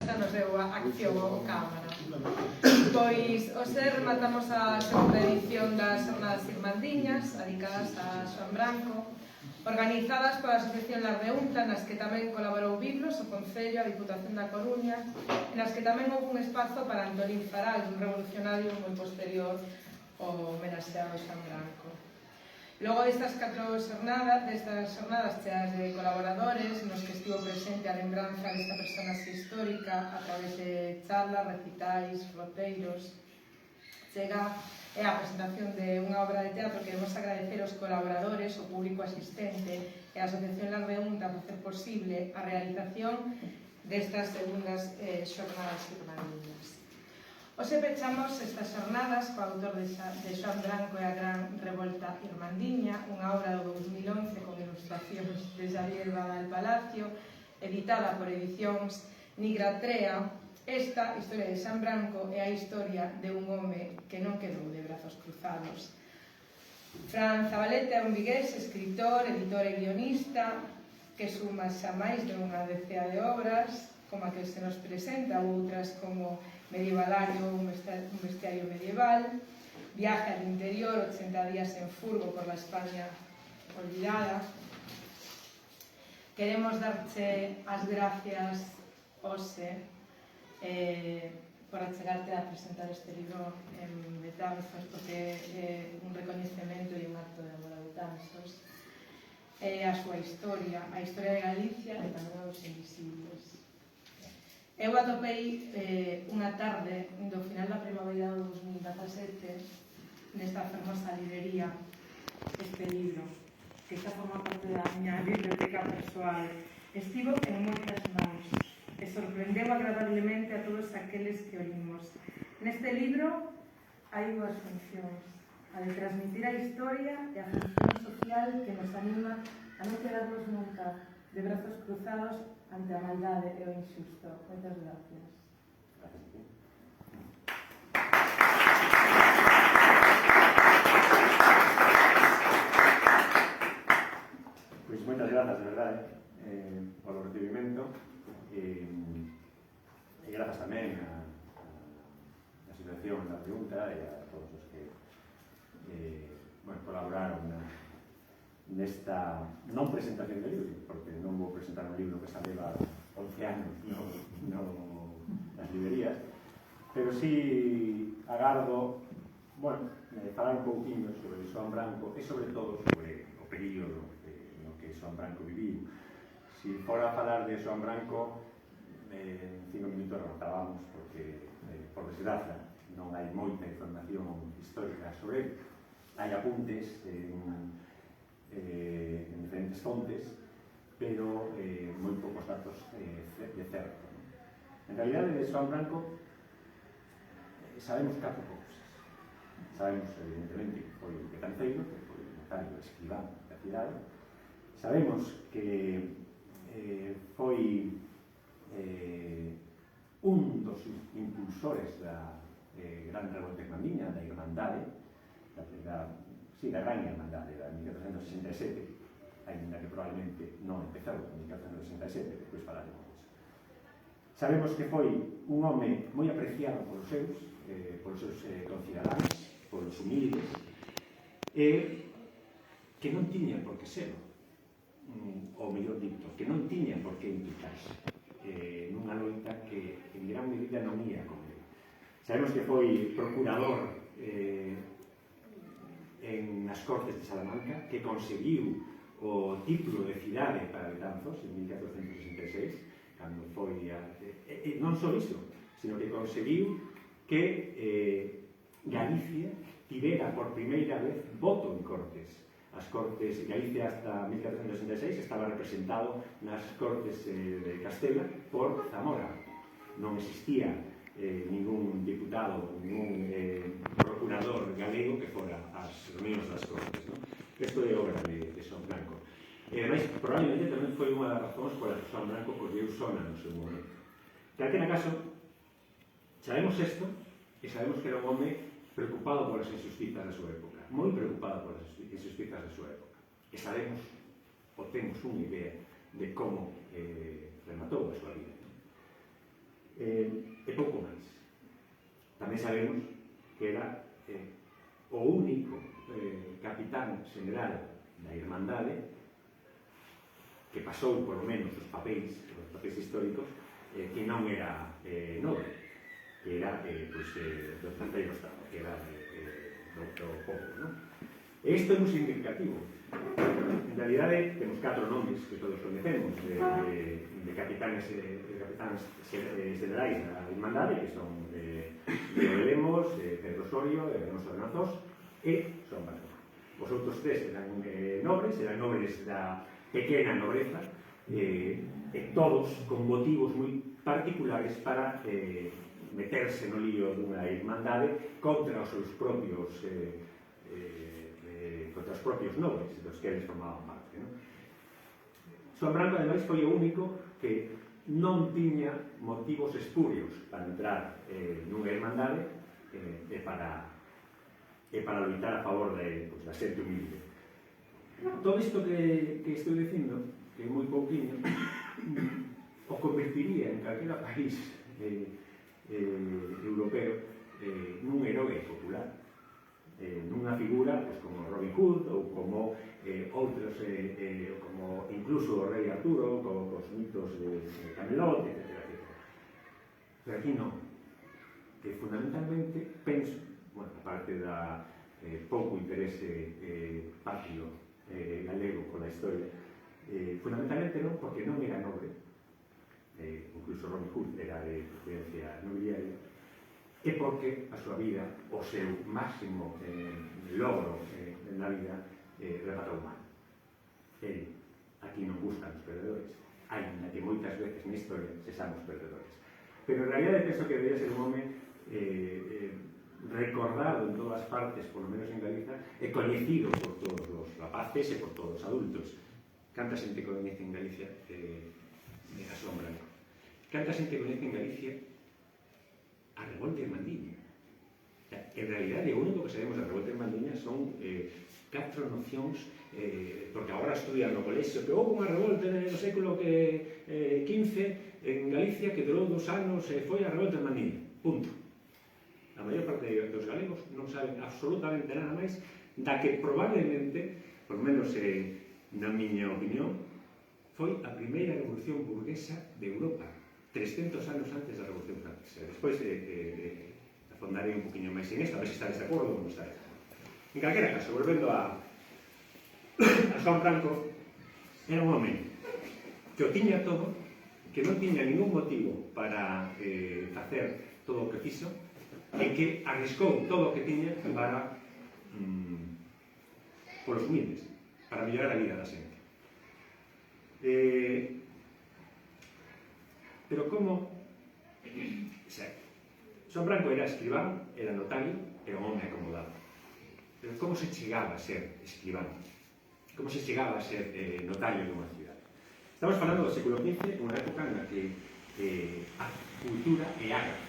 xa nos deu a acción ao cámara. Pois o SER matamos a segunda edición das Xornadas Irmandiñas, dedicadas a Xoán Branco, organizadas pola Asociación Las de Unta, nas que tamén colaborou Biblos, o Concello, a Diputación da Coruña, e nas que tamén houve un espazo para Antolín Faral, un revolucionario moi posterior ao homenaxeado Xoán Branco. Logo destas xornadas cheas de colaboradores, nos que estivo presente a lembranza desta personaxe histórica a través de charlas, recitais, roteiros, chega a presentación de unha obra de teatro. Queremos agradecer aos colaboradores, ao público asistente e a Asociación Las de Unta por facer posible a realización destas segundas xornadas irmandiñas. Hoxe pechamos estas xornadas co autor de Xoán Branco e a Gran Revolta Irmandiña, unha obra do 2011 con ilustracións de Xavier Badal Palacio, editada por Edicións Nigratrea. Esta historia de Xoán Branco é a historia de un home que non quedou de brazos cruzados. Fran Zabaleta é un vigués, escritor, editor e guionista, que suma xa máis de unha decea de obras, como a que se nos presenta, outras como Medievalario, un bestiario medieval, Viaje al interior, 80 días en furgo por la España olvidada. Queremos darche as gracias, Ose, por achegarte a presentar este libro en Betanzos, porque é un recoñecemento e un acto de amor a Betanzos. A súa historia, a historia de Galicia e tamén aos invisibles. Eu atopei unha tarde do final da primavera do 2017 nesta fermosa librería este libro, que xa forma parte da miña biblioteca persoal. Estivo en moitas mãos e sorprendeu agradablemente a todos aqueles que o limos. Neste libro hai dúas funcións: a de transmitir a historia e a función social que nos anima a non quedarnos nunca de brazos cruzados ante a maldade e o injusto. Moitas gracias. Pois moitas grazas, de verdade, polo recibimento, e grazas tamén a Asociación da Pregunta e a todos os que colaboraron nesta non presentación do libro, porque non vou presentar un libro que xa leva 11 anos nas librerías, pero sí agardo falar un pouquinho sobre Xoán Branco e sobre todo sobre o período no que Xoán Branco viviu. Si fora a falar de Xoán Branco, en 5 minutos rematábamos, porque, por desgracia, non hai moita información histórica sobre ele. Hai apuntes en diferentes fontes, pero moi poucos datos de certo. En realidade, de Xoán Branco sabemos 4 cousas. Sabemos, evidentemente, que foi betanceiro, que foi notario escribán da cidade. Sabemos que foi un dos impulsores da Gran Revolta Irmandiña, da Irmandade, da Gran Irmandade, da 1467, ainda que probablemente non empezou en 1467, depois falaremos disso. Sabemos que foi un home moi apreciado polos seus concidadáns, polos humildes, e que non tiña por que ser, ou mellor dito, que non tiña por que implicarse nunha loita que en gran medida non ia con ele. Sabemos que foi procurador nas Cortes de Salamanca, que conseguiu o título de cidade para Betanzos en 1466, cando foi non só iso, sino que conseguiu que Galicia tivera por primeira vez voto en Cortes. As Cortes, Galicia hasta 1466 estaba representado nas Cortes de Castela por Zamora. Non existía ningún diputado, ningún procurador galego que fora as reunións das Cortes. Isto é obra de Xoán Branco. E, ademais, probablemente tamén foi unha das razóns polas que Xoán Branco colleu Sona no seu momento. En calquera caso, sabemos isto e sabemos que era un home preocupado polas injustizas da súa época, moi preocupado polas injustizas da súa época. E sabemos, ou temos unha idea de como rematou a súa vida. tamén sabemos que era o único capitán general da Irmandade que pasou, por lo menos, os papéis históricos, que non era nobre, que era do terceiro estado, que era do povo, non? E isto é moi significativo. En realidade, temos 4 nomes que todos conhecemos de capitáns generais da Irmandade, que son Leo de Lemos, Pedro Osorio, Alonso de Nazós e Xoán Branco. Os outros 3 eran nobres da pequena nobreza, e todos con motivos moi particulares para meterse no lío dunha irmandade contra os seus propios nobres dos que eles formaban parte, non? Xoán Branco, ademais, foi o único que non tiña motivos espurios para entrar nunha irmandade e para loitar a favor da xente humilde. Todo isto que estou dicindo, que é moi pouquinho, o convertiría en calquera país europeo nun heroe popular, nunha figura como Robin Hood ou como outros, como incluso o rei Arturo, cos mitos de Camelot, etc. Pero aquí non, que fundamentalmente penso, bueno, aparte da pouco interese patrio galego con a historia, fundamentalmente non, porque non era nobre, incluso Robin Hood era de procedencia nobiliaria, e porque a súa vida, o seu máximo logro na vida, rematou mal. Aquí non buscan os perdedores, ainda que moitas veces na historia sexamos perdedores. Pero en realidad penso que debería ser un home recordado en todas partes, por lo menos en Galiza, e coñecido por todos os rapaces e por todos os adultos. Canta xente coñece en Galicia a Xoán Branco? Canta xente coñece en Galicia a revolta irmandiña? En realidade, o único que sabemos da revolta irmandiña son 4 nocións, porque agora estudian no colexio, que houve unha revolta no século XV en Galicia que durou 2 anos e foi a revolta irmandiña. Punto. A maior parte dos galegos non saben absolutamente nada máis da que probablemente, por menos na miña opinión, foi a primeira revolución burguesa de Europa, 300 anos antes da Revolución Francesa. Despois afondarei un poquinho máis en isto, a ver se estáis de acordo ou non estáis de acordo. En calquera caso, volvendo a Xoán Branco, era un home que o tiña todo, que non tiña ningún motivo para facer todo o que fixo, e que arriscou todo o que tiña para polos humildes, para mellorar a vida da xente. Pero como Xoán Branco era escribán, era notario, era un home acomodado. Pero como se chegaba a ser escribán? Como se chegaba a ser notario dunha cidade? Estamos falando do século XV, unha época na que a cultura é ágrafa.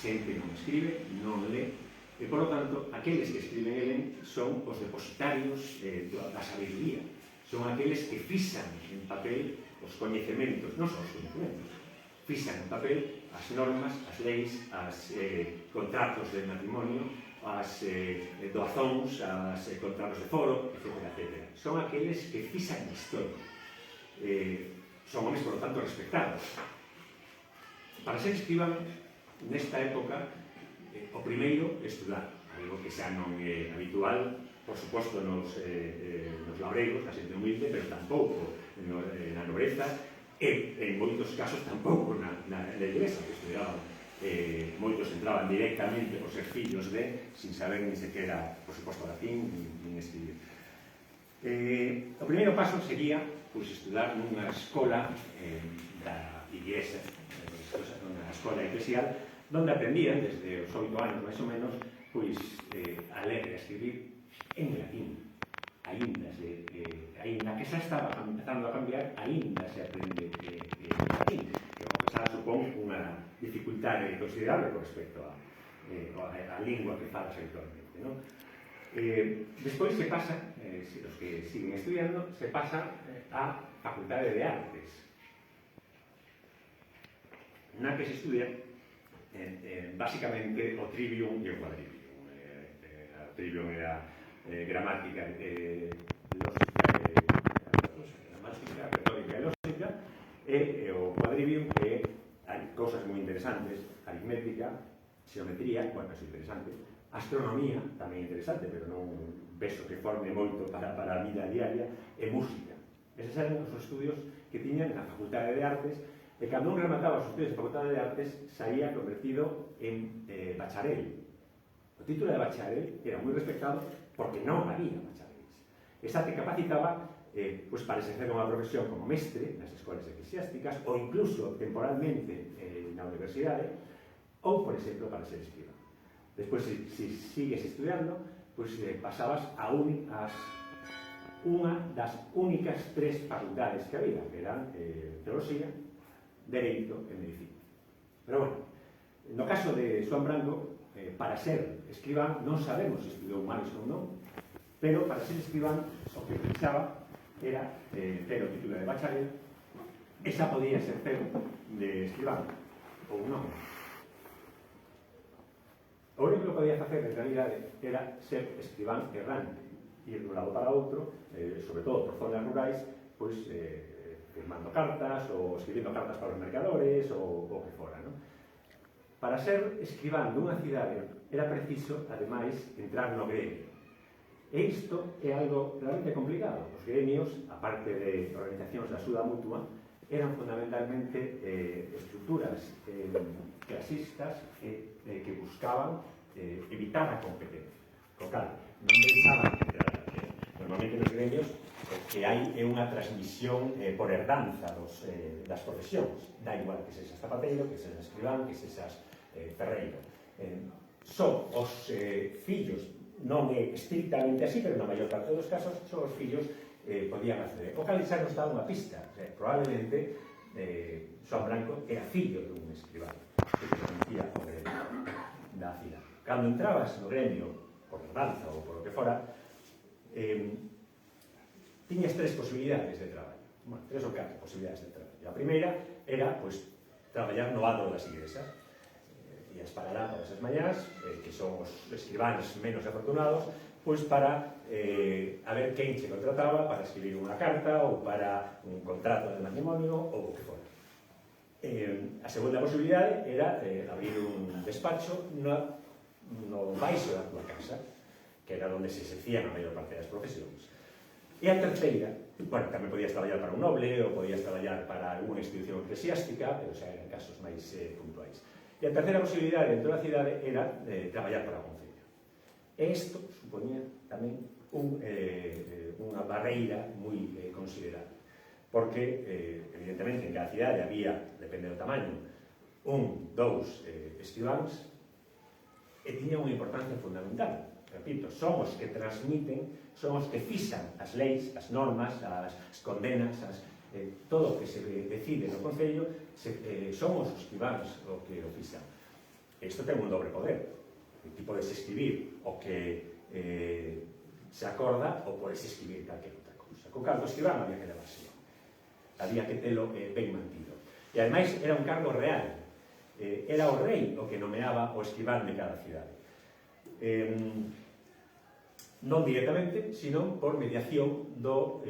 Xente non escribe, non lé, e, por lo tanto, aqueles que escriben e len son os depositarios da sabiduría. Son aqueles que fixan en papel os coñecementos, non son os coñecementos, fixan en papel as normas, as leis, os contratos de matrimonio, as doazóns, os contratos de foro, etc. Son aqueles que fixan a historia. Son homes, por lo tanto, respectados. Para ser escribán, nesta época, o primeiro, estudar, algo que xa non é habitual, por suposto, nos labregos, na xente humilde, pero tampouco na nobreza, e en moitos casos tampouco na igrexa, que estudiaban. Moitos entraban directamente por ser fillos sin saber nin sequera, por suposto, latín, nin escribir. O primeiro paso sería estudar nunha escola da igrexa, nunha escola eclesial, donde aprendían desde os 8 anos, máis ou menos, a ler e a escribir en latín. Ainda que xa estaba empezando a cambiar, ainda se aprende latín, que xa supón unha dificultade considerable con respecto á lingua que falas habitualmente, non? Despois se pasa, os que siguen estudiando, se pasa á Facultade de Artes, na que se estudia básicamente o trivium e o quadrivium. O trivium era gramática, gramática, retórica e lógica, e o quadrivium que hai cousas moi interesantes, aritmética, xeometría, bueno, é interesante, astronomía, tamén interesante, pero non vexo que forme moito para a vida diaria, e música. Eses eran os estudios que tiñan na Facultade de Artes, e cando un remataba os estudios da Facultade de Artes saía convertido en bacharel. O título de bacharel era moi respectado porque non había bachareles. Esa te capacitaba pues para exercer unha profesión como mestre nas escolas eclesiásticas ou incluso temporalmente na universidade ou, por exemplo, para ser escribano. Despois, se sigues estudiando, pues pasabas a unha das únicas 3 facultades que había, que eran Teoloxía, Dereito e Medicina. Pero bueno, no caso de Xoán Branco, para ser escribán, non sabemos se estudou humanos ou non, pero para ser escribán, o que pensaba era ter o título de bacharel, esa podía ser ter de escribán, ou non. O único que podía facer, en realidade, era ser escribán errante, ir de un lado para outro, sobre todo por zonas rurais, pois firmando cartas ou escribindo cartas para os mercadores ou o que fora, non? Para ser escribán dunha cidade era preciso, ademais, entrar no gremio. E isto é algo realmente complicado. Os gremios, aparte de organizacións de axuda mutua, eran fundamentalmente estruturas clasistas que buscaban evitar a competencia. Co cal, non pensaban que normalmente nos gremios que hai unha transmisión por herdanza das profesións. Da igual que sexas zapateiro, que sexas escribán, que sexas ferreiro. Son os fillos, non é estrictamente así, pero na maior parte dos casos, son os fillos podían acceder. O cal xa nos dá unha pista. Probablemente Xoán Branco era fillo dun escribán que pertenecía ao gremio da cidade. Cando entrabas no gremio, por herdanza ou por o que fora, tiñas 3 posibilidades de traballo. Bueno, 3 ou 4 posibilidades de traballo. A primeira era, pois, traballar no adro das igrexas. Ias para lá todas as mañás, que son os escribáns menos afortunados, pois para a ver quen che contrataba para escribir unha carta ou para un contrato de matrimonio ou o que fora. A segunda posibilidade era abrir un despacho no baixo da tua casa, que era onde se exercían a maior parte das profesións. E a terceira, bueno, tamén podías traballar para un noble ou podías traballar para alguna institución eclesiástica, pero xa eran casos máis puntuais. E a terceira posibilidade dentro da cidade era traballar para o concello. E isto supoñía tamén unha barreira moi considerable, porque, evidentemente, en cada cidade había, depende do tamaño, 1, 2 escribáns, e tiña unha importancia fundamental. Repito, son os que transmiten, son os que fixan as leis, as normas, as condenas, todo o que se decide no Concello, son os escribáns o que o fixan. Isto ten un dobre poder. Ti podes escribir o que se acorda ou podes escribir calquera outra cousa. Co cal, o escribán había que levarse. Había que telo ben mantido. E ademais era un cargo real. Era o rei o que nomeaba o escribán de cada cidade. Non directamente, sino por mediación do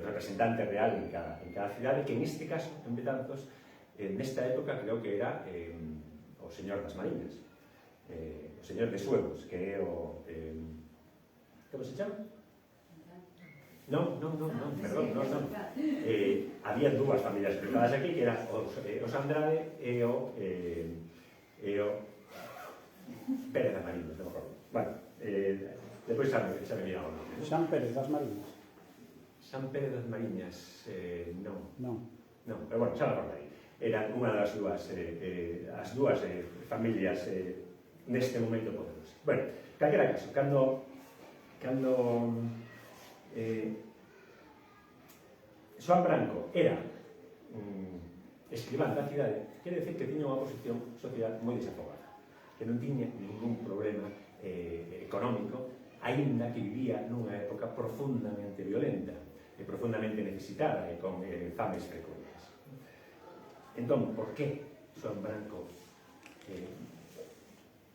representante real en cada cidade, que en este caso, en Betanzos, nesta época creo que era o señor das Mariñas, o señor de Suevos, que é o... como se chama? Non, perdón, non. Había 2 familias preparadas aquí, que eran os Andrade e o Pérez das Mariñas, non me acordo. Bueno, depois xa me mira o nome. San Pérez das Mariñas. San Pérez das Mariñas, non, pero bueno, xa me acordarei. Eran unha das as dúas familias neste momento poderosas. Bueno, calquera caso, cando Xoán Branco era escribán da cidade, quere decir que tiña unha posición social moi desafogada, que non tiña ningún problema económico, aínda que vivía nunha época profundamente violenta e profundamente necesitada e con fames frecuentes. Entón, por que Xoán Branco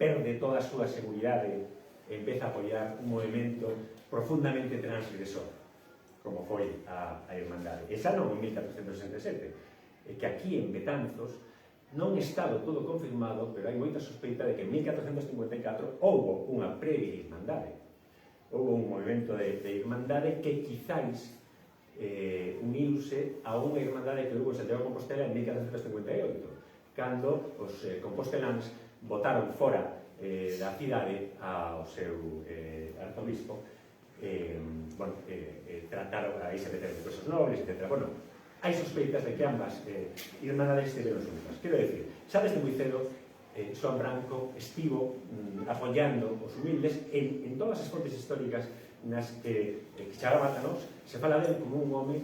perde toda a súa seguridade e empeza a apoiar un movimento profundamente transgresor, como foi a Irmandade. E xa non en 1467, é que aquí en Betanzos non está do todo confirmado, pero hai moita sospeita de que en 1454 houbo unha previa Irmandade. Houbo un movimento de Irmandade que quizáis uniuse a unha Irmandade que houbo en Santiago de Compostela en 1458, cando os composteláns botaron fora da cidade ao seu arzobispo, trataron a irse meter de cosas nobles, etc. Bueno, hai sospeitas de que ambas Irmandades estiveron xuntas. Quero decir, xa desde moi cedo, Xoán Branco estivo apoiando os humildes en todas as fontes históricas nas que Chagábatanos se fala dele como un home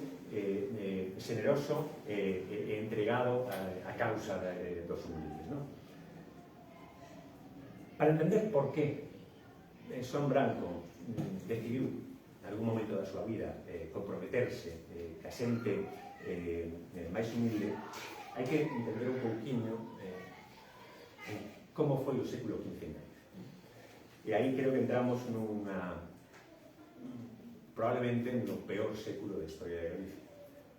generoso e entregado a causa dos humildes, non? Para entender por que Xoán Branco decidiu en algún momento da súa vida comprometerse ca xente máis humilde, hai que entender un pouquinho como foi o século XV. E aí creo que entramos probablemente no peor século da historia de Galicia.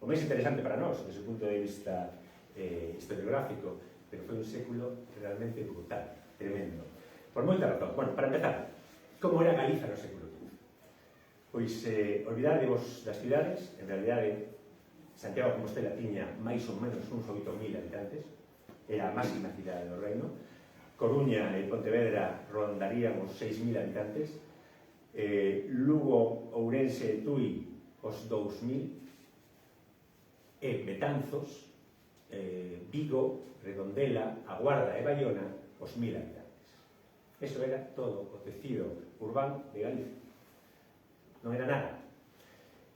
O máis interesante para nós, desde o punto de vista historiográfico, pero foi un século realmente brutal, tremendo. Por moita razón. Bueno, para empezar, como era Galiza no século XV? Pois, olvidadevos das cidades, en realidade, Santiago de Compostela tiña máis ou menos uns 8.000 habitantes, era a máxima cidade do reino. Coruña e Pontevedra rondarían os 6.000 habitantes, Lugo, Ourense e Tui os 2.000, e Betanzos, Vigo, Redondela, A Guarda e Baiona os 1.000 habitantes. Eso era todo o tecido urbano de Galicia. Non era nada.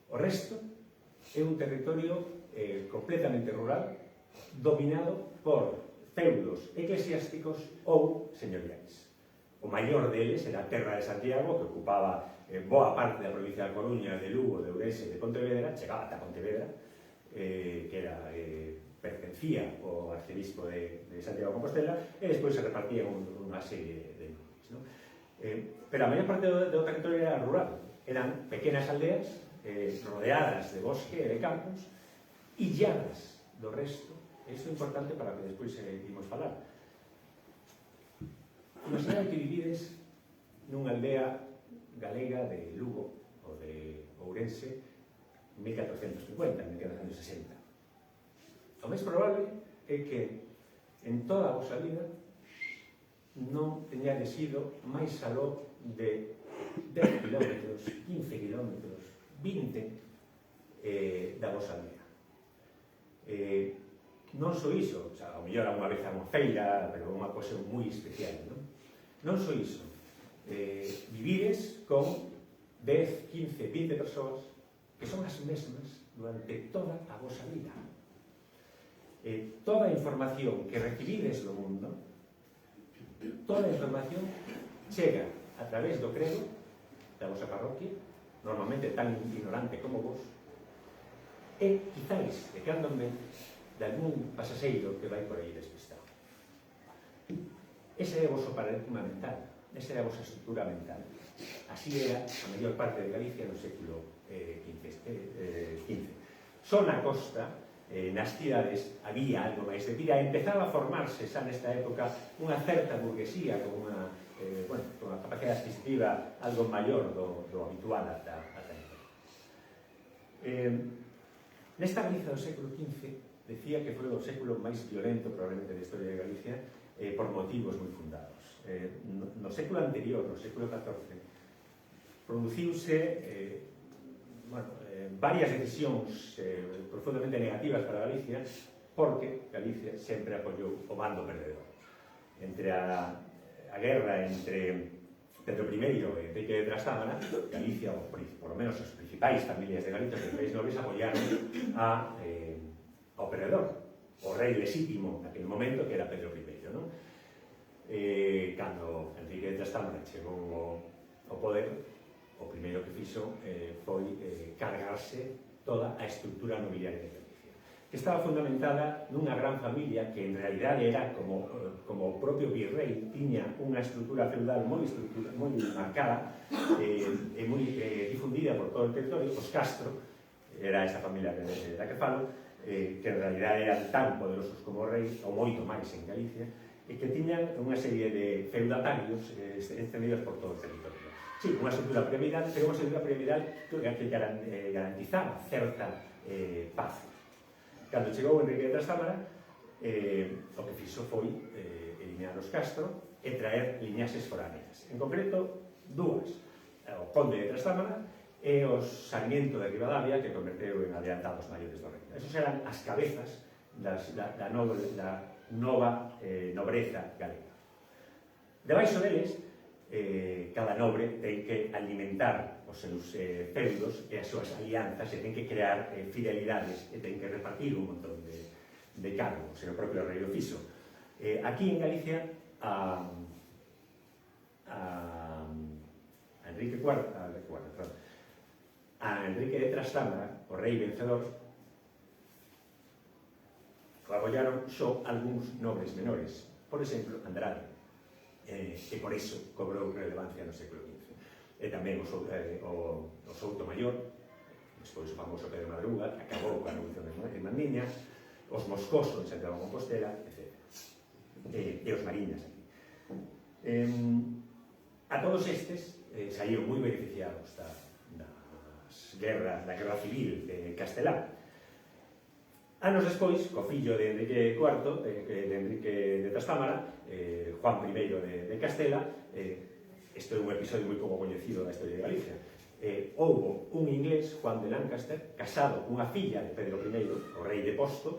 O resto é un territorio completamente rural, dominado por feudos eclesiásticos ou señoriais. O maior deles era a Terra de Santiago, que ocupaba boa parte da provincia da Coruña, de Lugo, de Ourense e de Pontevedra, chegaba ata Pontevedra, que pertencía ao arcebispo de Santiago de Compostela, e despois se repartían unha serie de lugares, non? Pero a maior parte do territorio era rural. Eran pequenas aldeas rodeadas de bosque e de campos, illadas do resto. Iso é importante para que despois imos falar. Imaginad que vivides nunha aldea galega de Lugo ou de Ourense en 1450, en 1460. O máis probable é que en toda a vosa vida non teñades ido máis aló de 10 kilómetros, 15 kilómetros, 20 da vosa aldea. Non só iso, ao mellor a unha vez a unha feira, pero unha cosa moi especial, non? Non só iso, vivides con 10, 15, 20 persoas que son as mesmas durante toda a vosa vida. Toda a información que recibides do mundo, toda a información chega a través do credo da vosa parroquia, normalmente tan ignorante como vos, e quizáis, de cando en vez, de algún pasaseiro que vai por aí despistado. Ese é o vosso paradigma mental, esa é a vosa estrutura mental. Así era a maior parte de Galicia no século XV. Só na costa, nas cidades, había algo máis de vida, empezaba a formarse xa nesta época unha certa burguesía con unha capacidade adquisitiva algo maior do habitual ata nesta Galiza do século XV decía que foi o século máis violento probablemente da historia de Galicia por motivos moi fundados. No século anterior, no século XIV, produciuse varias decisións profundamente negativas para Galicia, porque Galicia sempre apoiou o bando perdedor. Entre a guerra entre Pedro I e Enrique de Trastámara, Galicia, ou por lo menos as principais familias de Galicia, os reis nobres, apoiaron ao perdedor, o rei lexítimo naquele momento, que era Pedro I, non? Cando Enrique de Trastámara chegou ao poder, o primeiro que fixo foi cargarse toda a estrutura nobiliaria de Galicia. que estaba fundamentada nunha gran familia que en realidade era como o propio virrei, tiña unha estrutura feudal moi marcada e moi difundida por todo o territorio. Os Castro, era esta familia da que falo, que en realidade eran tan poderosos como o rei, ou moito máis en Galicia, e que tiñan unha serie de feudatarios extendidos por todo o territorio. Sí, unha estrutura piramidal, pero unha estrutura piramidal que garantizaba certa paz. Cando chegou Enrique de Trastámara, o que fixo foi eliminar os Castro e traer liñaxes foráneas. En concreto, dúas. O conde de Trastámara e os Sarmiento de Ribadavia, que converteu en adiantados maiores do reino. Esos eran as cabezas da nova nobreza galega. Debaixo deles, cada nobre ten que alimentar os seus feudos e as súas alianzas, e ten que crear fidelidades, e ten que repartir un montón de cargos, e o propio rei o fixo. Aquí en Galicia, a Enrique de Trastámara, o rei vencedor, apoyaron só algúns nobres menores, por exemplo, Andrade, e por iso cobrou relevancia no século XV. E tamén o Souto Maior, despois o famoso Pedro Madruga, que acabou coa revolución en Mandiña, os Moscoso en Santiago de Compostela, etc. E os Mariñas aquí. A todos estes saíron moi beneficiados da guerra civil de Castelán. Anos despois, co fillo de Enrique IV, de Enrique de Trastámara, Juan I de Castela, isto é un episodio moi pouco coñecido da historia de Galicia, houbo un inglés, Juan de Lancaster, casado cunha filla de Pedro I, o rei de Posto,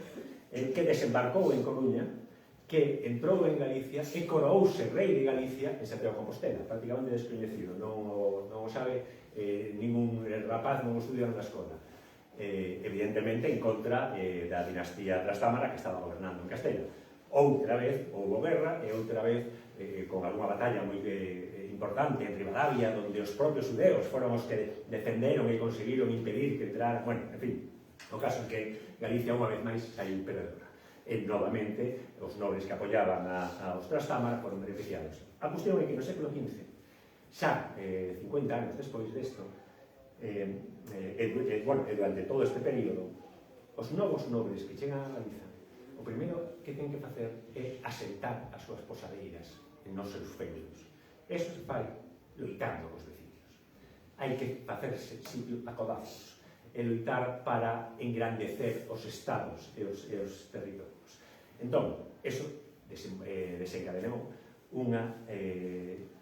que desembarcou en Coruña, que entrou en Galicia e coroouse rei de Galicia en Santiago de Compostela, prácticamente descoñecido, non o sabe ningún rapaz, non o estudiaron na escola. Evidentemente en contra da dinastía Trastámara que estaba gobernando en Castela. Outra vez houbo guerra e outra vez con algunha batalla moi importante en Ribadavia, onde os propios judeos foron os que defenderon e conseguiron impedir que entrara, bueno, en fin, o caso é que Galicia unha vez máis saiu perdedora. E novamente os nobres que apoyaban aos Trastámara foron beneficiados. A cuestión é que no século XV, xa 50 anos despois desto, durante todo este período, os novos nobres que chegan a Galiza, o primeiro que ten que facer é asentar as súas posadeiras nos seus feudos. Eso se fai loitando cos veciños. Hai que facerse sitio a codazos e loitar para engrandecer os estados e os territorios. Entón, eso desencadenou unha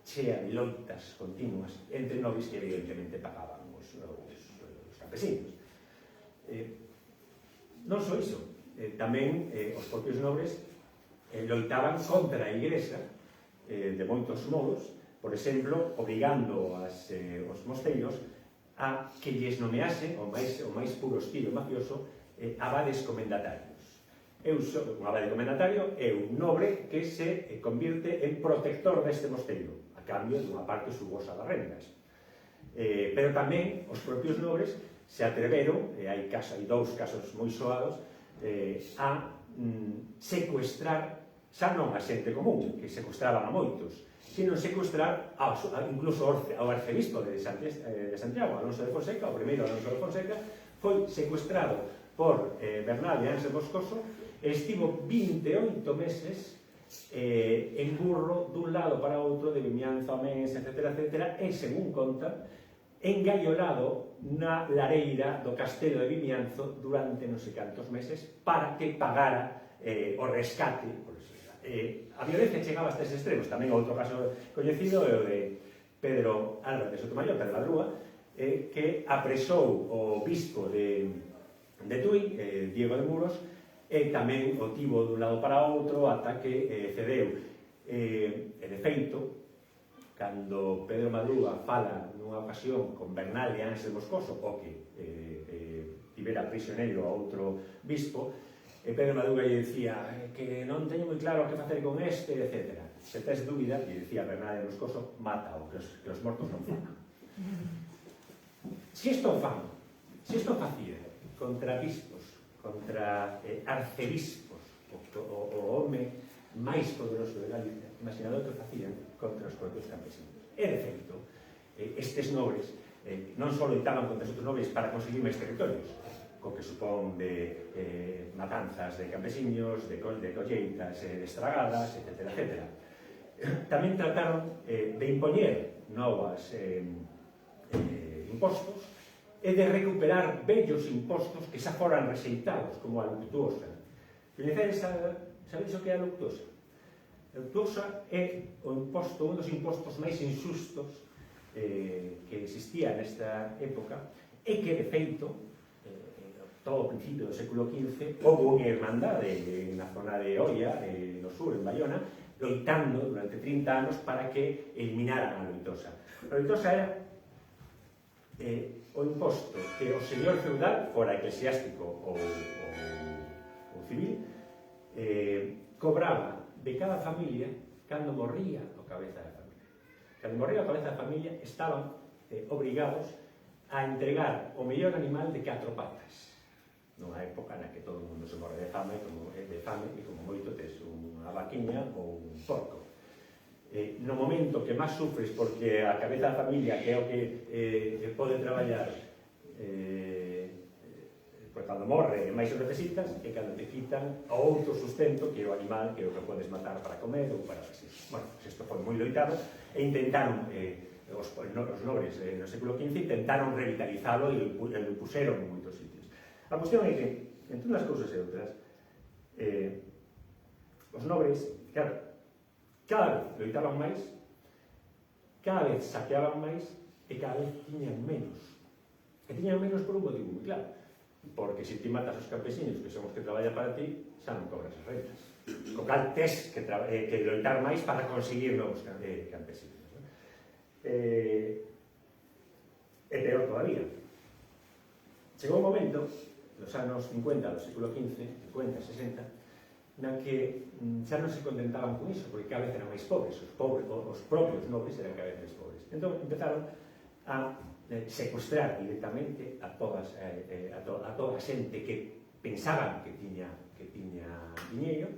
chea de loitas continuas entre nobres que evidentemente pagaban os campesinos. Non só iso, tamén os propios nobres loitaban contra a Igrexa de moitos modos, por exemplo, obrigando os mosteiros a que lles nomease o máis puro estilo mafioso abades comendatarios. Un abade comendatario é un nobre que se convierte en protector deste mosteiro, a cambio dunha parte xugosa das rendas. Pero tamén os propios nobres se atreveron, e hai dous casos moi soados, a secuestrar, xa non a xente común, que secuestraban a moitos, sino secuestrar incluso ao arcebispo de Santiago, Alonso de Fonseca, o primeiro Alonso de Fonseca, foi secuestrado por Bernal de Ansel Moscoso e estivo 28 meses en burro dun lado para outro de Vimianzo, Amens, etc., e, según conta, engaiolado na lareira do castelo de Vimianzo durante non sei cantos meses para que pagara o rescate. A violencia chegaba hasta estes extremos. Tamén outro caso coñecido é o de Pedro Álvarez de Sotomayor, Pedro Madruga, que apresou o bispo de Tui, Diego de Muros, e tamén o tivo dun lado para outro ata que cedeu. E de feito, cando Pedro Madruga fala nunha ocasión con Bernal de Ansel Moscoso, o que tivera prisioneiro a outro bispo, Pedro Madruga lle dicía que non teño moi claro que facer con este, etc. Se tes dúbida, lle dicía Bernal de Moscoso, mátao, que os mortos non fan. Se isto facía contra bispos contra arcebispos, o home máis poderoso de Galicia, imaginado que facían contra os propios campesinos. E, de feito, estes nobres non só loitaban contra os outros nobres para conseguir máis territorios, co que supón de matanzas de campesiños, de colleitas estragadas, etc. Tamén trataron de impoñer novas impostos e de recuperar vellos impostos que xa foran rexeitados, como a luctuosa. Sabedes o que é a luctuosa? A luctuosa é un dos impostos máis injustos que existía nesta época e que, de feito, todo o principio do século XV, houve unha hermandade na zona de Oia, no sur, en Bayona, loitando durante 30 anos para que eliminaran a loitosa. A loitosa era o imposto que o señor feudal, fora eclesiástico ou civil, cobraba de cada familia cando morría o cabeza da familia. Cando morría o cabeza da familia estaban obrigados a entregar o mellor animal de 4 patas, nunha época na que todo o mundo se morre de fame e como moito tes unha vaquiña ou un porco. No momento que máis sufres porque a cabeza da familia, que é o que pode traballar, pois cando morre e máis o necesitas, e cando te quitan o outro sustento, que é o animal, que é o que podes matar para comer ou para así. Bueno, pues isto foi moi loitado e intentaron os nobres no século XV intentaron revitalizalo e o puseron en moitos sitios. A cuestión é que, entre unhas cousas e outras, os nobres, claro, cada vez loitaban máis, cada vez saqueaban máis e cada vez tiñan menos. E tiñan menos por un motivo moi claro, porque se ti matas os campesinos, que son os que traballan para ti, xa non cobras as rentas. Co cal tes que loitar máis para conseguir novos campesinos. E peor todavía. Chegou un momento, nos anos 50 do século XV, 50, 60, na que xa non se contentaban con iso, porque cada vez eran máis pobres, os propios nobres eran cada vez máis pobres. Entón empezaron a secuestrar directamente a toda a xente que pensaban que tiña diñeiro,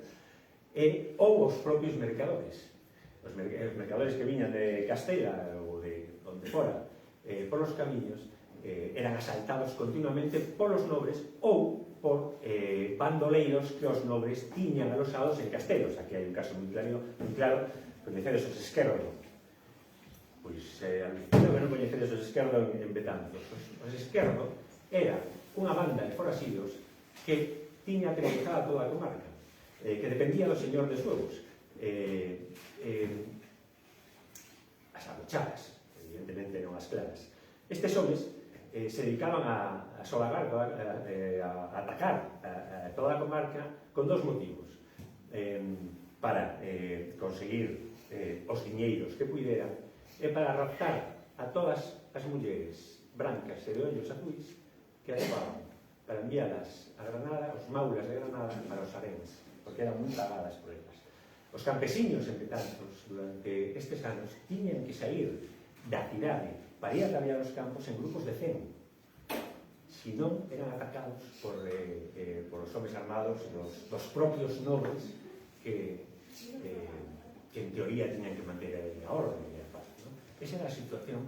ou os propios mercadores. Os mercadores que viñan de Castela ou de onde fora polos camiños eran asaltados continuamente polos nobres ou por bandoleiros que os nobres tiñan alosados en castelos. Aquí hai un caso moi claro, coñecedes os Esquerdo. Pois alucino que non coñecedes os Esquerdo en Betanzos. Os Esquerdo era unha banda de foraxidos que tiña aterrorizada toda a comarca, que dependía do señor de Suevos. As abuchadas, evidentemente non as claras. Estes homes se dedicaban a solagar, a atacar toda a comarca con dos motivos. Para conseguir os diñeiros que puideran e para raptar a todas as mulleres brancas e de ollos azuis que atopaban, para envialas a Granada, os maulas de Granada, para os haréns, porque eran moi pagadas por elas. Os campesiños en Betanzos durante estes anos tiñan que sair da cidade para ir a traballar os campos en grupos de 100. Si non, eran atacados por os homes armados dos propios nobres que en teoría tiñan que manter a orden e a paz. Esa era a situación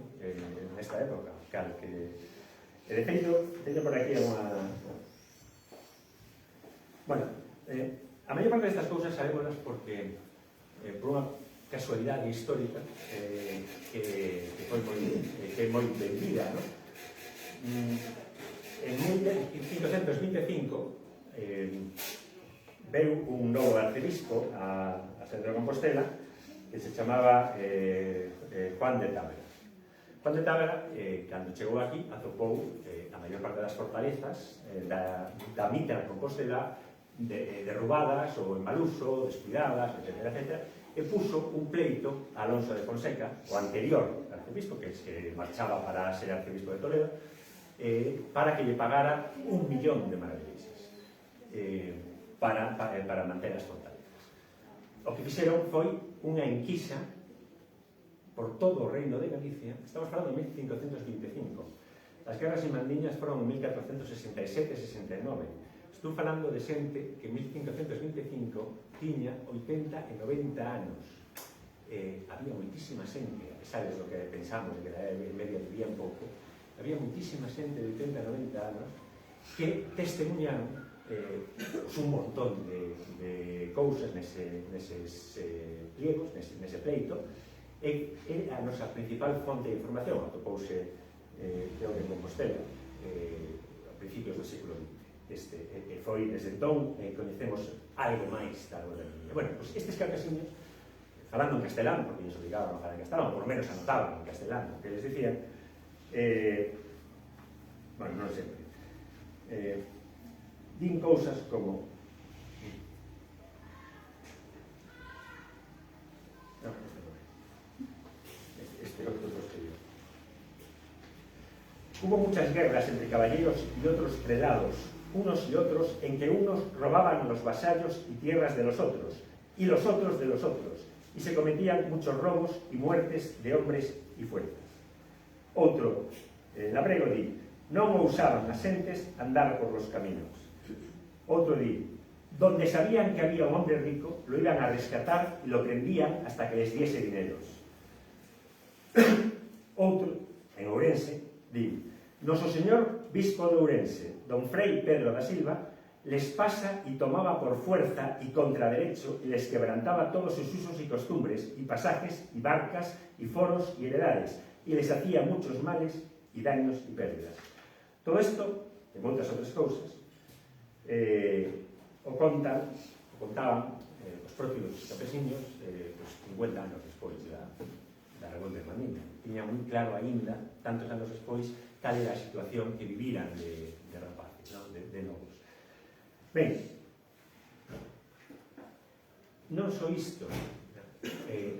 nesta época. De feito, teño por aquí unha... Bueno, a maior parte destas cousas sabémolas porque por unha casualidade histórica que é moi vendida, non? En 1525 veu un novo arcebispo a Santiago de Compostela que se chamaba Juan de Távera. Juan de Távera, cando chegou aquí, atopou a maior parte das fortalezas da Mitra Compostela derrubadas ou en mal uso, descuidadas, etc. E puso un pleito a Alonso de Fonseca, o anterior arcebispo, que marchaba para ser arcebispo de Toledo, para que lle pagara 1 millón de maravedíes para manter as fortalezas. O que fixeron foi unha enquisa por todo o reino de Galicia. Estamos falando de 1525. As guerras irmandiñas foron en 1467-69. estou falando de xente que en 1525 tiña 80 e 90 anos. Había moitísima xente, a pesar de lo que pensamos, que en media vivía un pouco, había moitísima xente de 80 e 90 anos que testemunharon un montón de cousas neses pliegos, nese pleito, e a nosa principal fonte de información atopouse creo que en Compostela a principios do século XX. E foi desde entón coñecemos algo máis da Árbol da Miña. Bueno, pues estes carcasiños, falando en castelán, porque nos obligaban a falar en castelán, ou por menos anotaban en castelán, que les decían, bueno, non sempre, din cousas como hubo muchas guerras entre caballeros y otros prelados, unos y otros, en que unos robaban los vasallos y tierras de los otros, y los otros de los otros, y se cometían muchos robos y muertes de hombres y fuerzas. Outro, labrego di, non ousaban as xentes andar por los caminos. Outro di, donde sabían que había un hombre rico, lo iban a rescatar y lo prendían hasta que les diese dineros. Outro, en Ourense, di, noso señor bispo de Ourense, don Frei Pedro da Silva, les pasa y tomaba por fuerza y contra derecho y les quebrantaba todos sus usos y costumbres, y pasajes, y barcas, y foros, y heredades, y les hacía muchos males y daños y pérdidas. Todo esto, e moitas outras cousas, o contaban os propios campesiños 50 anos despois da Revolta de Mandiña. Tiña moi claro aínda, tantos anos despois, cal era a situación que viviran de rapaces, de novos. Ben, non só isto,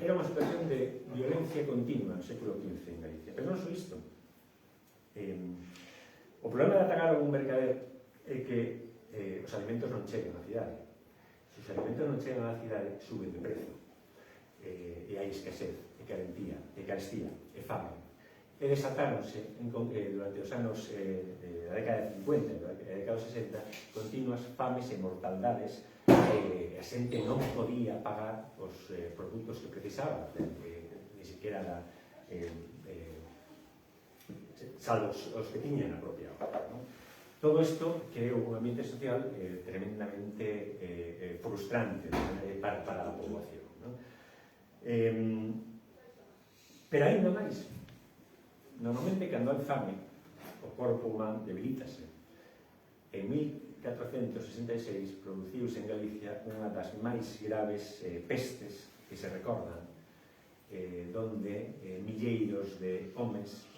era unha situación de violencia continua no século XV en Galicia, pero non só isto. O problema de atacar a un mercader é que os alimentos non chegan á cidade. Se os alimentos non chegan á cidade, suben de prezo. E hai escasez, e carestía, e fame. E desatáronse durante os anos da década de 50 e da década de 60 continuas fames e mortaldades. A xente non podía pagar os produtos que precisaba, ni siquiera salvo os que tiñan a propia obra. Todo isto creou un ambiente social tremendamente frustrante para a poboación. Pero ainda máis, normalmente cando hai fame, o corpo humano debilítase. En 1466 produciuse en Galicia unha das máis graves pestes que se recordan, donde milleiros de homes,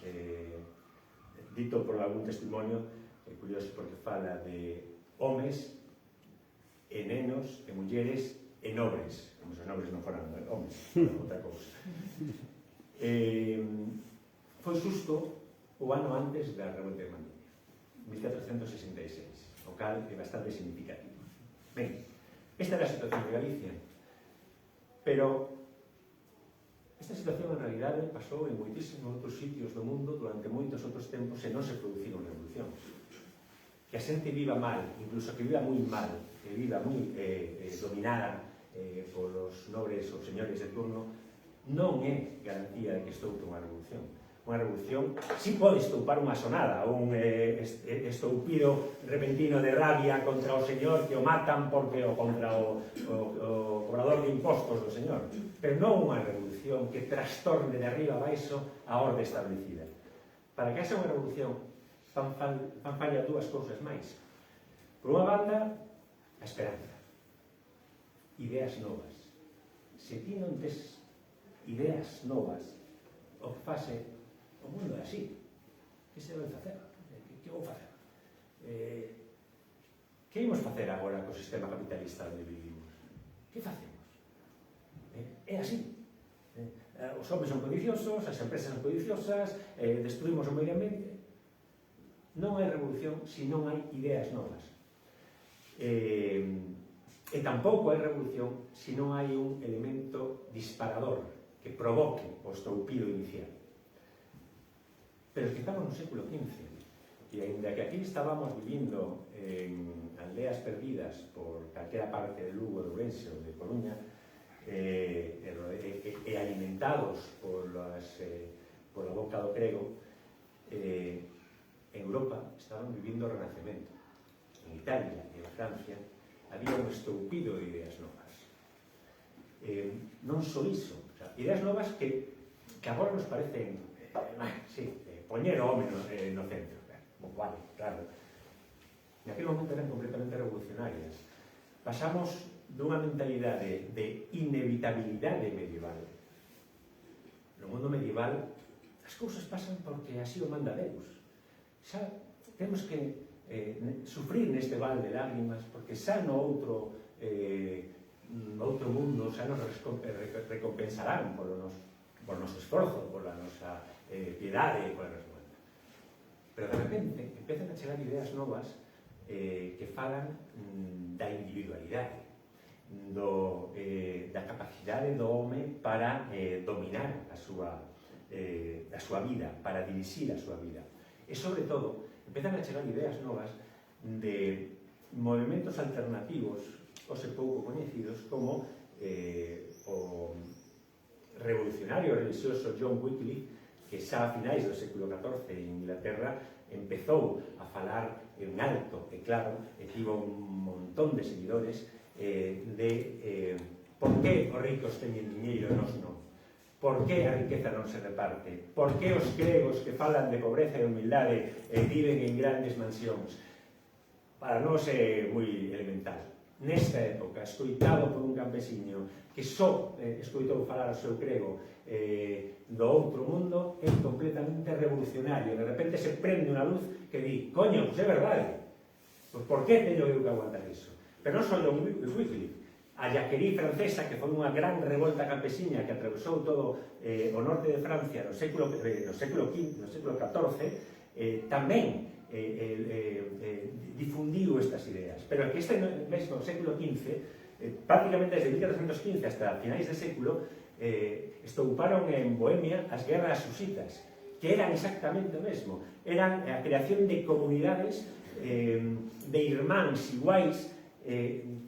dito por algún testimonio, é curioso porque fala de homes, e nenos, e mulleres, e nobres, como se os nobres non foran homes, outra cousa. Foi xusto o ano antes da Revolta de Mandiña, 1466, o cal é bastante significativo. Ben, esta era a situación de Galicia, pero esta situación en realidade pasou en moitísimos outros sitios do mundo durante moitos outros tempos e non se produciron revolucións. Que a xente viva mal, incluso que viva moi mal, que viva moi dominada polos nobres ou señores de turno, non é garantía de que estoupe unha revolución. Unha revolución si pode estoupar unha sonada ou un estoupido repentino de rabia contra o señor que o matan porque o contra o cobrador de impostos do señor, pero non unha revolución que trastorne de arriba a baixo a orde establecida. Para que haxa unha revolución fan falla dúas cousas máis. Por unha banda, a esperanza, ideas novas. Se ti non tes ideas novas, o que fase o mundo é así. Que se vai facer? Que vou facer? Que imos facer agora co sistema capitalista onde vivimos? Que facemos? É así. Os homes son codiciosos, as empresas son codiciosas, destruímos o medio ambiente. Non hai revolución se non hai ideas novas. E tampouco hai revolución se non hai un elemento disparador que provoque o estoupido inicial. Pero que estamos no século XV. e ainda que aquí estábamos vivindo en aldeas perdidas por calquera parte de Lugo, de Ourense ou de Coruña, e alimentados pola boca do grego, en Europa estaban vivindo o Renacemento. En Italia e en Francia había un estoupido de ideas novas. Non só iso, ideas novas que agora nos parecen poñer o home no centro. Vale, claro. Naquele momento eran completamente revolucionarias. Pasamos dunha mentalidade de inevitabilidade medieval. No mundo medieval as cousas pasan porque así o manda Deus. Xa temos que sufrir neste val de lágrimas porque xa no outro mundo xa nos recompensarán por noso esforzo, por a nosa piedade, por a nosa manda. Pero de repente empezan a chegar ideas novas que falan da individualidade, da capacidade do home para dominar a súa vida, para dirixir a súa vida. E, sobre todo, empezan a chegar ideas novas de movimentos alternativos, hoxe pouco coñecidos, como o revolucionario religioso John Wycliffe, que xa a finais do século XIV en Inglaterra empezou a falar en alto e claro, e tivo un montón de seguidores de por que os ricos teñen diñeiro e nós non, por que a riqueza non se reparte, por que os gregos que falan de pobreza e humildade viven en grandes mansións. Para nós é moi elemental. Nesta época, escoitado por un campesiño que só escoitou falar o seu grego do outro mundo, é completamente revolucionario. De repente se prende unha luz que di, coño, pois é verdade, pois por que teño eu que aguantar iso? Pero non só o Wycliffe, a Jacquerie francesa, que foi unha gran revolta campesiña que atravesou todo o norte de Francia no século XIV, tamén difundiu estas ideas. Pero que este mesmo século XV, prácticamente desde 1415 hasta finais de século, estouparon en Bohemia as guerras husitas, que eran exactamente o mesmo. Eran a creación de comunidades de irmáns iguais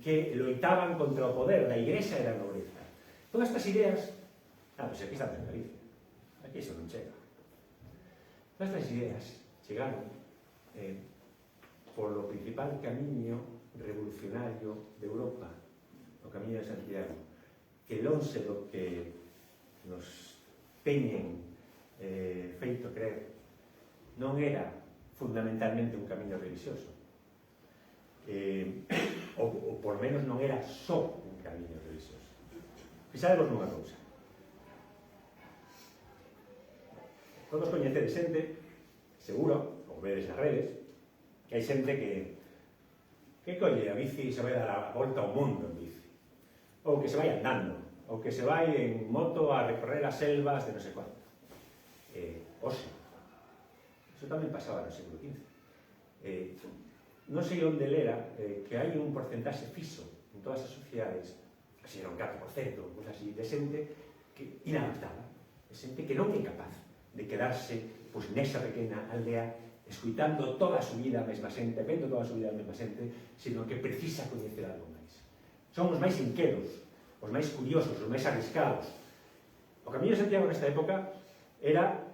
que loitaban contra o poder da Igrexa e da nobreza. Todas estas ideas, pois aquí estamos en Galicia, aquí iso non chega. Todas estas ideas chegaron por o principal camiño revolucionario de Europa, o camiño de Santiago, que lonxe do que nos teñen feito creer, non era fundamentalmente un camiño religioso, ou por menos non era só un camiño religioso. Fixadevos nunha cousa. Todos coñecedes xente, seguro, ou vedes nas redes, que hai xente que colle a bici e se vai dar a volta ao mundo en bici, ou que se vai andando, ou que se vai en moto a recorrer as selvas de non sei cuánto. Oxe, iso tamén pasaba no século XV. Non sei onde lera que hai un porcentaxe fixo en todas as sociedades, así era un 4%, cousas así, de xente inadaptada, de xente que non é capaz de quedarse nesa pequena aldea escuitando toda a súa vida a mesma xente, vendo toda a súa vida a mesma xente, sino que precisa coñecer algo máis. Son os máis inquedos, os máis curiosos, os máis arriscados. O Camiño de Santiago nesta época era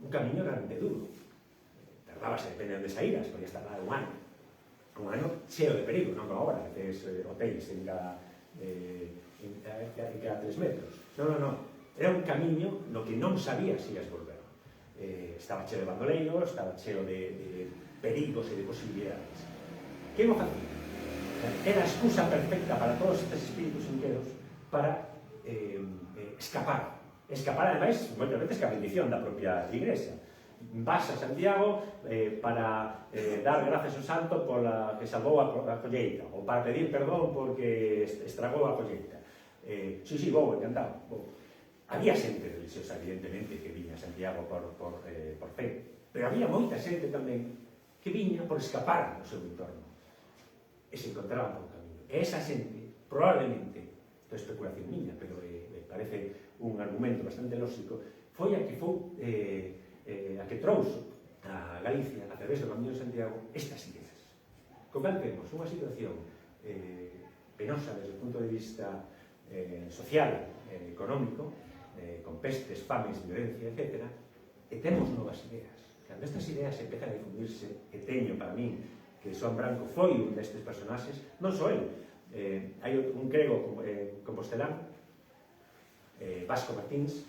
un camiño realmente duro. Tardábase, depende de onde saíras, podías tardar un ano cheo de perigo, non como agora, que tes hotéis en cada 3 metros. Non. Era un camiño no que non sabías se ias volver. Estaba cheo de bandoleiros, estaba cheo de perigos e de posibilidades. Que mo facía? Era a excusa perfecta para todos estes espíritus inquedos para escapar, ademais, moitas veces que a bendición da propia Igrexa. Vas a Santiago para dar gracias ao santo pola que salvou a colleita, ou para pedir perdón porque estragou a colleita. Sí, vou, encantado, vou. Había xente religiosa, evidentemente, que viña a Santiago por fe, pero había moita xente tamén que viña por escapar do seu entorno e se encontraban por camiño. E esa xente, probablemente, é especulación miña, pero parece un argumento bastante lógico, foi a que trouxo a Galicia, a través do Camiño de Santiago, estas ideas. Con cal temos unha situación penosa desde o punto de vista social, económico, con pestes, fames, violencia, etc. E temos novas ideas. Cando estas ideas empezan a difundirse, e teño para min que Xoán Branco foi un destes personaxes, non só el, hai un grego compostelán, Vasco Martins,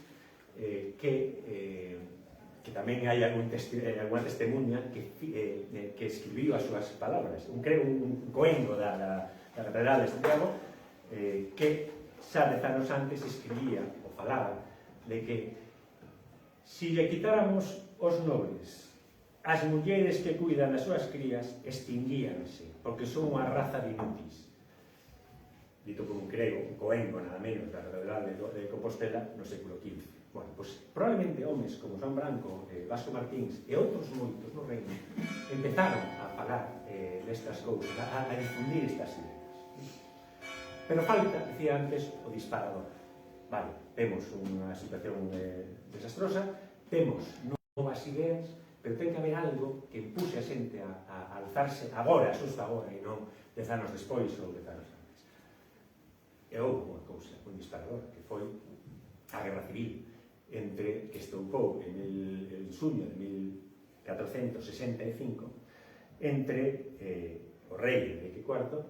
que tamén hai alguna testemunha que escribiu as súas palabras, un coengo da Catedral de Santiago, que xa 10 anos antes escribía ou falaba de que si lle quitáramos os nobles as mulleres que cuidan as súas crías, extinguíanse, porque son unha raza de inútis. Dito por un grego, un coengo nada menos da Catedral de Compostela no século XV. Bueno, pois probablemente homes como Xoán Branco, Vasco Martins e outros moitos no reino empezaron a falar destas cousas, a difundir estas ideas. Pero falta, dicía antes, o disparador. Vale, temos unha situación desastrosa, temos novas ideas, pero ten que haber algo que impulse a xente a alzarse agora, xusto agora, e non 10 anos despois ou 10 anos antes. E houve unha cousa, un disparador, que foi a Guerra Civil, que estoupou en xuño de 1465, entre o rei Enrique IV,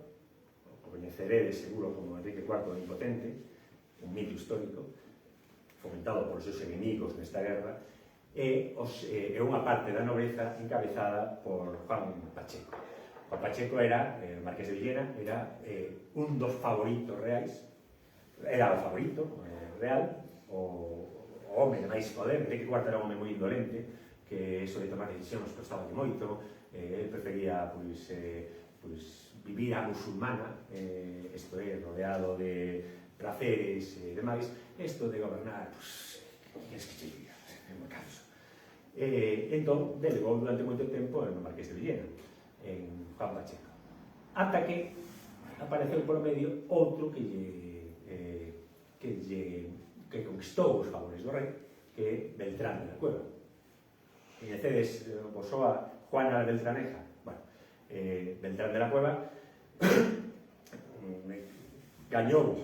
o coñeceredes seguro como Enrique IV o Impotente, un mito histórico, fomentado por seus enemigos nesta guerra, e unha parte da nobreza encabezada por Juan Pacheco. Juan Pacheco era, Marqués de Villena, era un dos favoritos reais, era o favorito real, o home de máis poder. Enrique IV era un home moi indolente, que eso de tomar decisións costaba de moito, ele prefería vivir a musulmana, isto é, rodeado de placeres e demais, isto de gobernar, que es que che diga, é moi canso. Entón, delegou durante moito tempo no Marqués de Villena, en Juan Pacheco. Ata que apareceu polo medio outro que conquistou os favores do rei, que é Beltrán de la Cueva. Coñecedes vos soa Juana de Beltraneja? Bueno, Beltrán de la Cueva gañou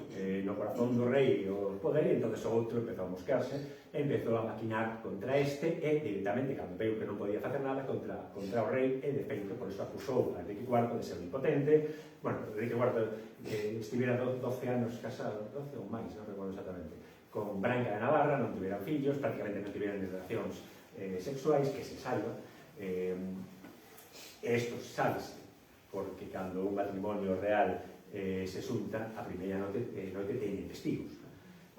no corazón do rei o poder, e entón o outro empezou a moscarse, empezou a maquinar contra este, e directamente, cando veu que non podía facer nada, contra o rei, e de feito, por iso acusou a Enrique IV de ser impotente. Bueno, Enrique IV estivera 12 anos casado, 12 ou máis, non recordo exactamente, con Branca de Navarra, non tiveran fillos, prácticamente non tiveran relacións sexuais, que se salva. Isto salse, porque cando un matrimonio real se xunta, a primeira noite teñen testigos.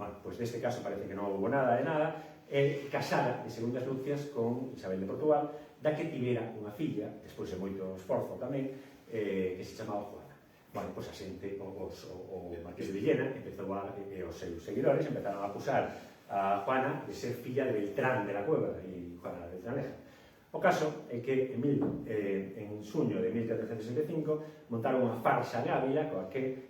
Bueno, pois neste caso parece que non houve nada de nada, e casara de segundas nupcias con Isabel de Portugal, da que tivera unha filla, despois de moito esforzo tamén, que se chamaba Juana. Bueno, pois a xente, o Marqués de Villena, e os seus seguidores empezaron a acusar a Juana de ser filla de Beltrán de la Cueva, e Juana de Beltraneja. O caso é que en xuño de 1465 montaron unha farsa en Ávila coa que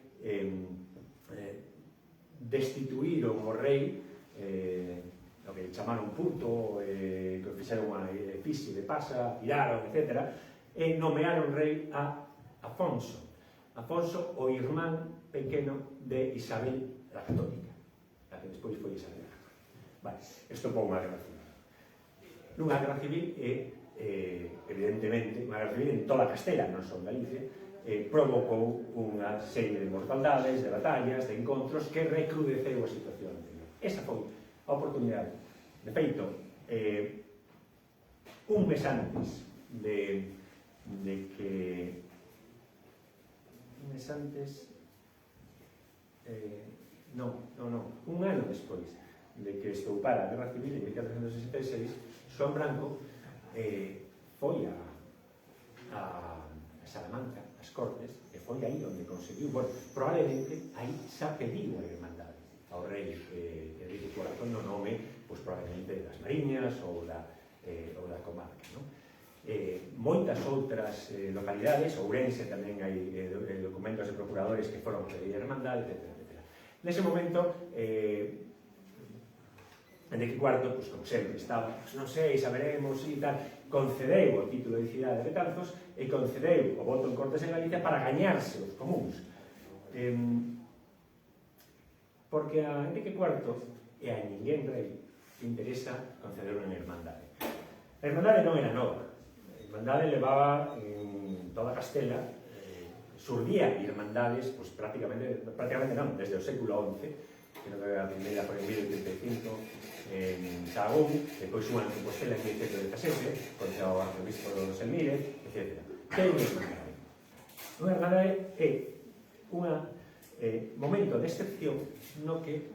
destituíron o rei, o que chamaron puto, que fixeron unha efigie de pasa, tiraron, etc. E nomearon rei a Afonso, o irmán pequeno de Isabel la Católica, a que despois foi Isabel la Católica. Vale, isto foi unha guerra civil. Nunha guerra civil evidentemente, unha guerra civil en toda Castela, non só en Galicia, provocou unha serie de mortaldades, de batallas, de encontros que recrudeceu a situación anterior. Esa foi a oportunidade. De feito, un mes antes de que... Un mes antes... un ano despois de que estoupara a Guerra Civil en 1466, Xoán Branco foi a Salamanca, as Cortes, e foi aí onde conseguiu, bueno, probablemente aí xa pediu a irmandade ao rei Enrique IV no nome, pois probablemente das Mariñas ou da comarca, non? Moitas outras localidades, Ourense tamén hai documentos de procuradores que foron pedir a irmandade, etc. Nese momento, Enrique IV, pues, como sempre, estaba, pues, non sei, saberemos e tal, concedeu o título de cidade de Betanzos e concedeu o voto en Cortes en Galicia para gañarse os comuns. Porque a Enrique IV e a ninguén rei que interesa conceder unha hermandade. A hermandade non era nova. A hermandade levaba en toda Castela, surdía hermandades, pues, prácticamente non, desde o século XI, creo que a primeira foi en 1085 en Sahagún, depois unha en Compostela en 1117, contra o arzobispo de Selmírez, etc. Que é unha hermandade? Unha hermandade é un momento de excepción no que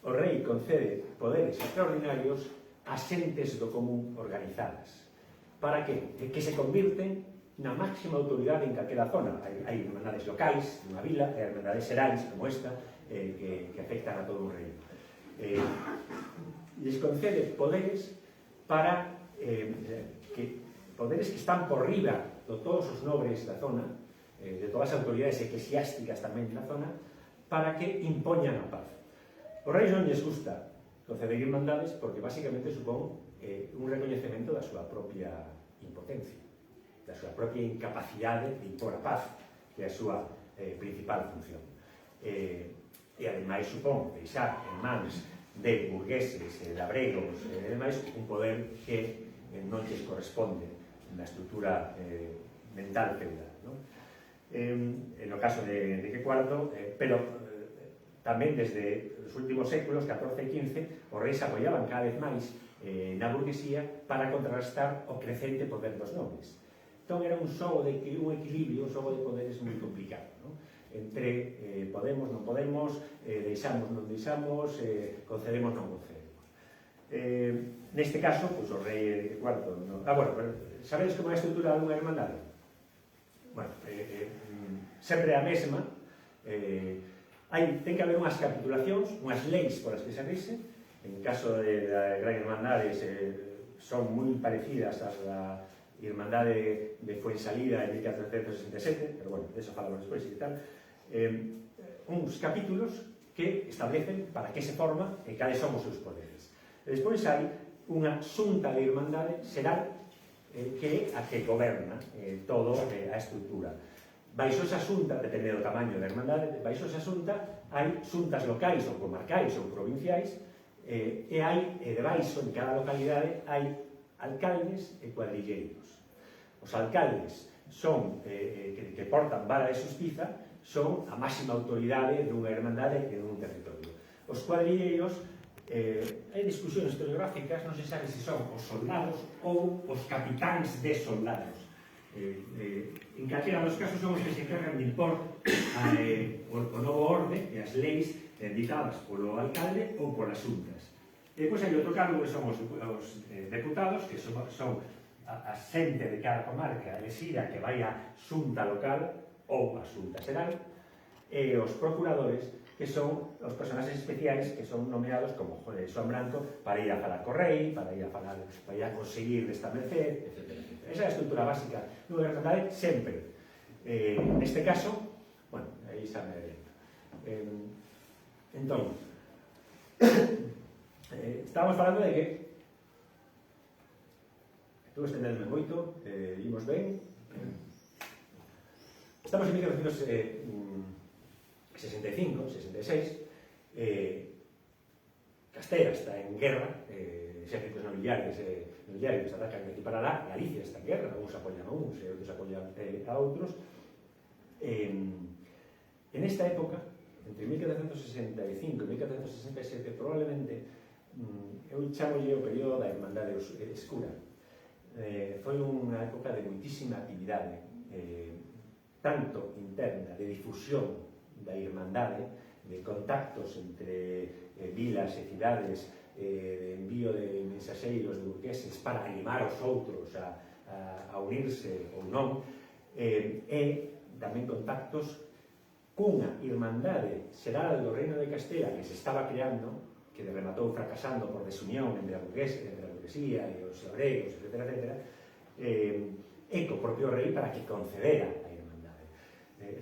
o rei concede poderes extraordinarios a xentes do común organizadas. Para que? Que se convirten na máxima autoridade en calquera zona. Hai hermandades locais, nunha vila, e hermandades xerais, como esta, que afectan a todo un reino. Les concede poderes para poderes que están por riba de todos os nobres da zona, de todas as autoridades eclesiásticas tamén da zona, para que impoñan a paz. Os reis non lles gusta conceder irmandades porque basicamente supón un recoñecemento da súa propia impotencia, da súa propia incapacidade de impor a paz, que é a súa principal función. E ademais supón deixar en mans de burgueses, labregos e demais un poder que non lles corresponde na estrutura mental feudal. En o caso de Enrique IV, pero tamén desde os últimos séculos, XIV e XV, os reis apoiaban cada vez máis na burguesía para contrarrestar o crecente poder dos nobles. Entón era un xogo de un equilibrio, un xogo de poderes moi complicado, entre podemos, non podemos, deixamos, non deixamos, concedemos, non concedemos. Neste caso, pues, o rei IV... sabedes como é a estrutura dunha hermandade? Bueno, sempre a mesma. Ten que haber unhas capitulacións, unhas leis polas que se rige. En caso da Gran Hermandade son moi parecidas ás da Irmandade de Fuensalida en 1467, pero bueno, de eso falamos despois e tal. Uns capítulos que establecen para que se forma e cales son os seus poderes. Despois hai unha xunta de Irmandade xeral que é a que goberna todo a estrutura. Baixo esa xunta, depende do tamaño da Irmandade, baixo esa xunta hai xuntas locais ou comarcais ou provinciais e hai, debaixo, en cada localidade, hai alcaldes e cuadrilleiros. Os alcaldes son, que portan vara de xustiza, son a máxima autoridade dunha hermandade e dun territorio. Os cuadrilleiros, hai discusións historiográficas, non se sabe se son os soldados ou os capitáns de soldados. En calquera dos casos son os que se encargan de impor o novo orde e as leis ditadas polo alcalde ou polas xuntas. Depois hai outro cargo que son os deputados, que son a xente de cada comarca elegida que vai a xunta local ou a xunta xeral, e os procuradores, que son os personaxes especiais que son nomeados como Xoán Branco para ir a falar co rei, para ir a conseguir establecer, etc. Esa é a estrutura básica dunha hermandade sempre. Neste caso, bueno, aí xa me adianto. Entón, estábamos falando de que estou estendendo moito, imos ben. Estamos en 1965, 66, Castela está en guerra, exércitos nobiliarios atacan aquí para lá, Galicia está en guerra, uns apoian a uns e outros apoian a outros. En esta época, entre 1465 e 1467, probablemente, eu chamolle o período da Irmandade Escura. Foi unha época de moitísima actividade, tanto interna, de difusión da Irmandade, de contactos entre vilas e cidades, de envío de mensaxeiros burgueses para animar os outros a unirse ou non, e tamén contactos cunha Irmandade xeral do Reino de Castela que se estaba creando, que rematou fracasando por desunión entre a burguesía e os labregos, etc., e co propio rei para que concedera a Irmandade.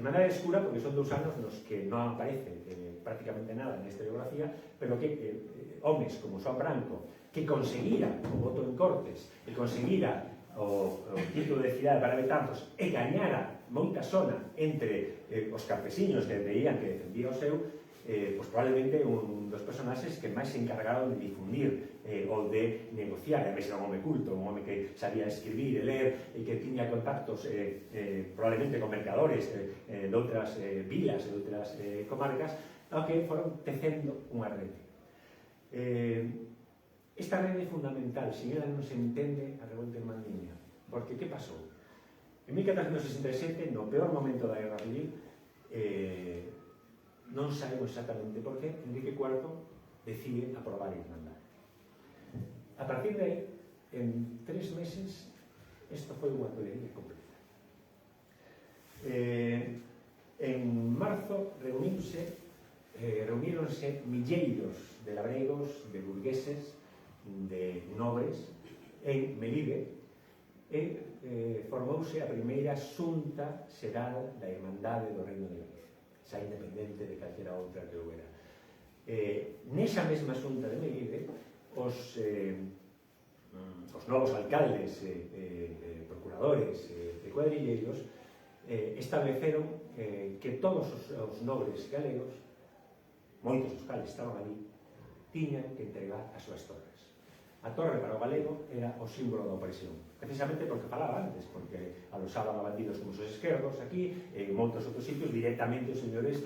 Irmandade Escura porque son 2 anos nos que non aparece prácticamente nada na historiografía, pero que homes como Xoán Branco, que conseguira o voto en Cortes, que conseguira o título de cidade para Betanzos e gañara moita zona entre os campesiños que veían que defendía o seu, pois probablemente un dos personaxes que máis se encargaron de difundir ou de negociar. A veces era un home culto, un home que sabía escribir e ler e que tiña contactos probablemente con mercadores de outras vilas e de outras comarcas, ao que foron tecendo unha rede. Esta rede é fundamental, sin ela non se entende a revolta irmandiña, porque que pasou? En 1467, no peor momento da Guerra Civil, non sabemos exactamente por qué, Enrique IV decide aprobar a irmandade. A partir de aí, en 3 meses, isto foi unha tolería completa. En marzo reuníronse milleiros de labregos, de burgueses, de nobres, en Melide, e formouse a primeira xunta xeral da Irmandade do Reino de Galicia, xa independente de calquera outra que houbera. Nesa mesma xunta de Melide, os novos alcaldes, procuradores e cuadrilleiros estableceron que todos os nobres galegos, moitos dos cales estaban ali, tiñan que entregar as súas torres. A torre para o galego era o símbolo da opresión, precisamente porque falaba antes, porque alosaban a bandidos como os esquerdos aquí, e en moitos outros sitios directamente os señores,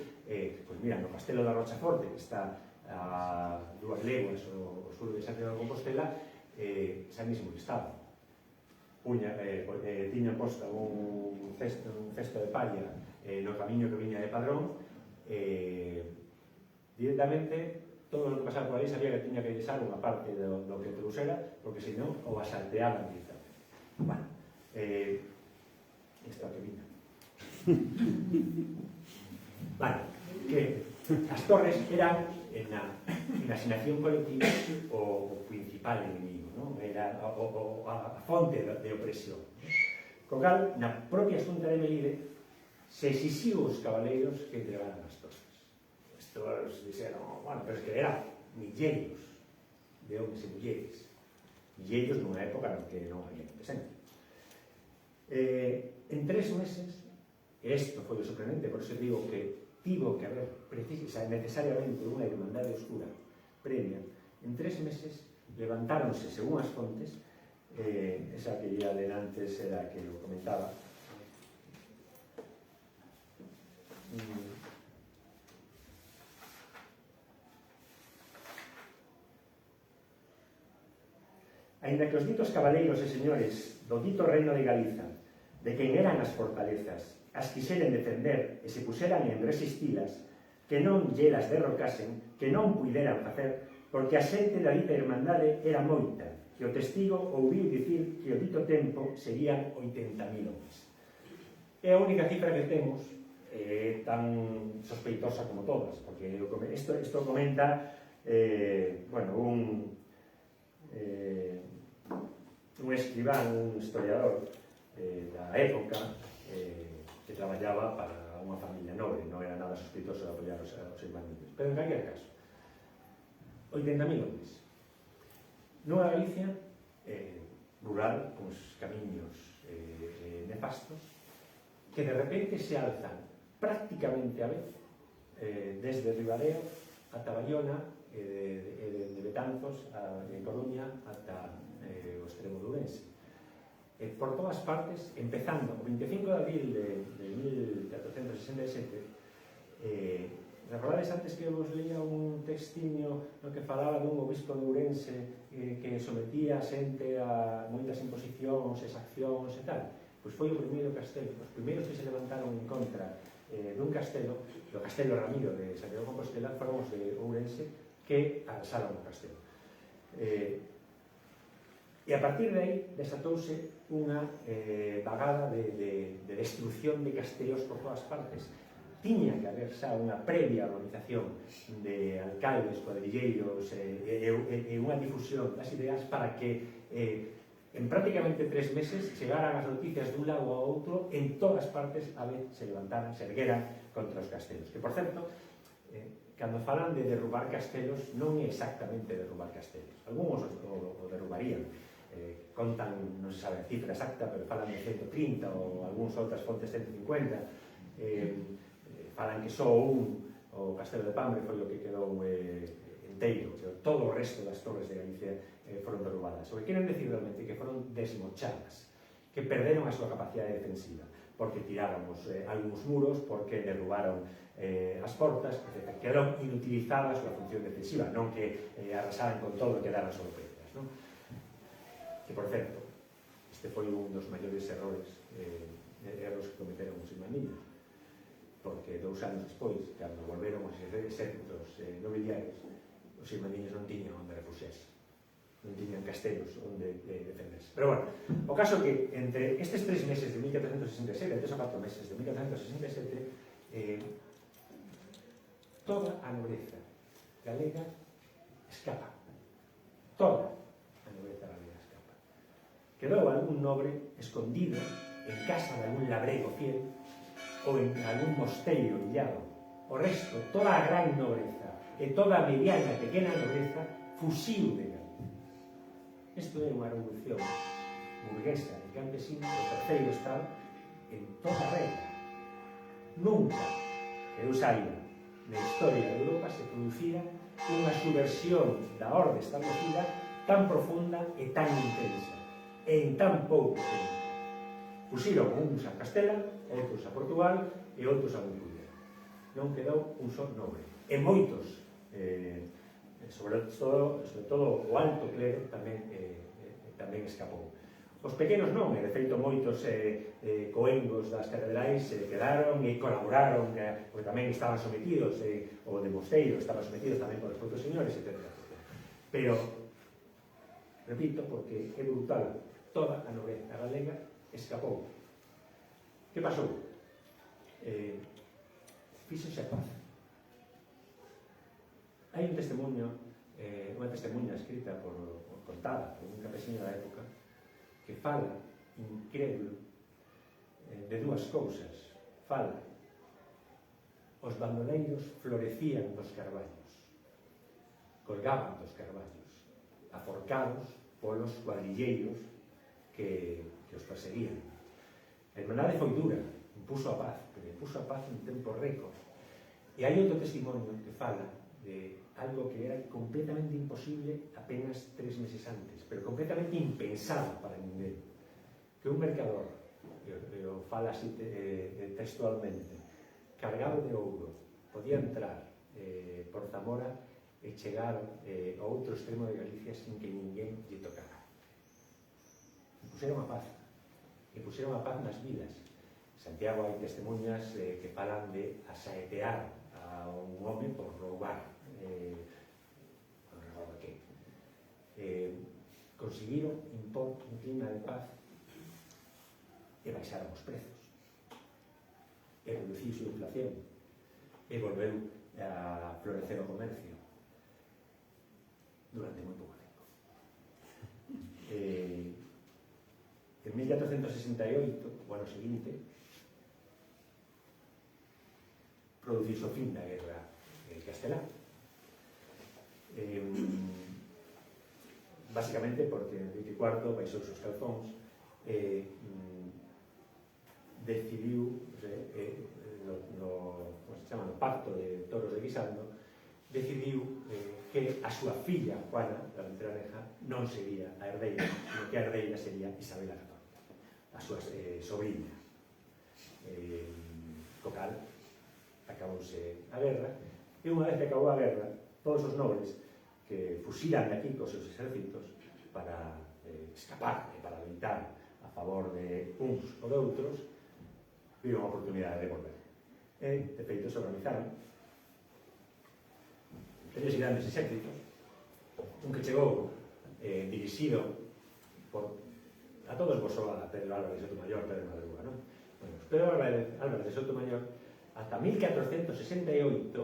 pois mira, no castelo da Rochaforte, que está a 2 leguas ao sur de Santiago de Compostela, xa mismo que estaba. Tiña posta un cesto de palla no camiño que viña de Padrón, directamente todo o que pasaba por aí sabía que tiña que deixar unha parte do que trouxera, porque senón o asalteaban directamente. Bueno, isto que viña. Vale, que as torres eran na imaginación colectiva o principal enemigo, non? Era a fonte de opresión. Co cal, na propia xunta de Melide se exixiu os cabaleiros que entregaran as torres. Estos dixeron, bueno, pero es que eran milleiros de homes e mulleres, milleiros nunha época en que non había presente. En 3 meses, e isto foi o sorprendente, por iso digo que tivo que haber necesariamente unha irmandade oscura previa, en 3 meses levantáronse, según as fontes, esa que ia de antes era a que o comentaba, aínda que os ditos cabaleiros e señores do dito reino de Galiza, de quen eran as fortalezas, as quixeren defender e se puseran en resistilas, que non llelas derrocasen, que non puideran facer, porque a xente da dita irmandade era moita, que o testigo ouviu dicir que o dito tempo serían 80.000 homes. É a única cifra que temos tan sospeitosa como todas, porque isto comenta un escribán, un historiador da época que traballaba para unha familia nobre, non era nada sospeitoso de apoiar os irmandiños. Pero en calquer caso, 80.000 homes. Nunha Galicia rural, con os camiños nefastos, que de repente se alzan prácticamente a vez desde Ribadeo ata Bayona, de Betanzos en Coruña ata o extremo de Ourense. Por todas partes, empezando o 25 de abril de 1467, recordades antes que vos leía un textiño no que falaba dun obispo de Ourense que sometía a xente a moitas imposicións, exaccións e tal? Pois foi o primeiro castelo. Os primeiros que se levantaron en contra dun castelo, do Castelo Ramiro de Santiago de Compostela, foron os de Ourense que arrasaron o castelo. E a partir de aí desatouse unha vagada de destrucción de castelos por todas partes. Tiña que haber xa unha previa organización de alcaldes, cuadrilleiros e unha difusión das ideas para que en prácticamente 3 meses chegaran as noticias dun lado ao outro, en todas partes a vez se levantaran, se ergueran contra os castelos. Que, por certo, cando falan de derrubar castelos, non é exactamente derrubar castelos. Algúns o derrubarían. Contan, non se sabe a cifra exacta, pero falan de 130 ou algúns outras fontes 150. Falan que só o Castelo de Pambre foi o que quedou enteiro, todo o resto das torres de Galicia foron derrubadas. O que queren decir realmente que foron desmochadas, que perderon a súa capacidade defensiva, porque tiraron algúns muros, porque derrubaron as portas, etc. Quedaron inutilizadas a súa función defensiva, non que arrasaran con todo e quedaran só pedras, non? Que, por certo, este foi un dos maiores errores que cometeron os irmandiños, porque 2 anos despois, cando volveron os exércitos nobiliarios, os irmandiños non tiñan onde refugiarse, non tiñan castelos onde defenderse. Pero bueno, o caso que entre estes 3 meses de 1467, 3 ou 4 meses de 1467, toda a nobreza galega escapa. Toda a nobreza galega escapa. Quedou algún nobre escondido en casa de algún labrego fiel ou en algún mosteiro illado. O resto, toda a gran nobreza e toda a mediana e pequena nobreza fuxiu de Galicia. Isto é unha revolución burguesa e campesina do terceiro estado en toda a regla. Nunca, que eu saiba, na historia de Europa se producira unha subversión da orde establecida tan profunda e tan intensa, e en tan pouco tempo. Fuxiron uns a Castela, outros a Portugal e outros a Montpellier. Non quedou un só nobre. E moitos, sobre todo o alto clero, tamén escapou. Os pequenos non, e de feito moitos coengos das catedrais quedaron e colaboraron, porque tamén estaban sometidos, o de mosteiro estaban sometidos tamén por os propios señores, etc. Pero, repito, porque é brutal, toda a nobreza galega escapou. Que pasou? Fíxose a paz. Hai un testemunho, unha testemunha escrita contada por un campesino da época, que fala, incrédulo, de 2 cousas. Fala, os bandoleiros florecían dos carballos, colgaban dos carballos, aforcados polos cuadrilleiros que os perseguían. A Irmandade foi dura, impuso a paz, pero impuso a paz en tempo récord. E hai outro testimonio que fala de algo que era completamente imposible apenas 3 meses antes, pero completamente impensado para ninguén, que un mercador, o fala así textualmente, cargado de ouro, podía entrar por Zamora e chegar ao outro extremo de Galicia sin que ninguén lle tocara. Puseron a paz, e puseron a paz nas vidas. En Santiago hai testemunhas que falan de asaetear a un home por roubar. Conseguiron impor un clima de paz e baixaron os prezos, e reduciuse a inflación, e volveu a florecer o comercio durante moi pouco tempo. En 1468, o ano seguinte, produciuse o fin da guerra castelá. Básicamente porque Enrique IV baixou os calzóns e decidiu no pacto de Toros de Guisando, decidiu que a súa filla Juana da Ventraneja non sería a herdeira, sino que a herdeira sería Isabel a Católica, a súa sobrina. Co cal acabouse a guerra, e unha vez que acabou a guerra, todos os nobles que fuxiran de aquí cos seus exércitos para escapar e para lutar a favor de uns ou de outros, viron a oportunidade de volver. E, de feito, se organizaron 3 grandes exércitos, un que chegou dirixido por a todos vos soa Pedro Álvarez de Sotomayor, Pedro Madruga, non? Bueno, Pedro Álvarez de Sotomayor, ata 1468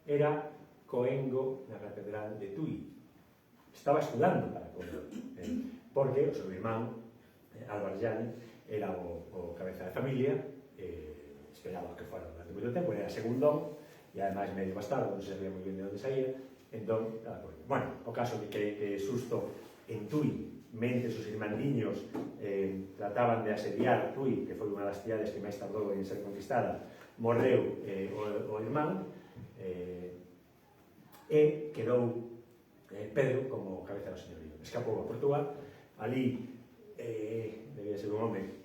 era coengo na Catedral de Tui. Estaba estudando para coengo, porque o seu irmán Álvarez Llane era o cabeza de familia, esperaba que fora durante moito tempo, era segundón, e ademais medio bastardo, non se sabía moi ben de onde saía. Entón, bueno, o caso que Susto en Tui, mentres os irmandiños trataban de asediar Tui, que foi unha das cidades que máis tardou en ser conquistada, morreu o irmán, e quedou Pedro como cabeza do señorío. Escapou a Portugal, ali debía ser un home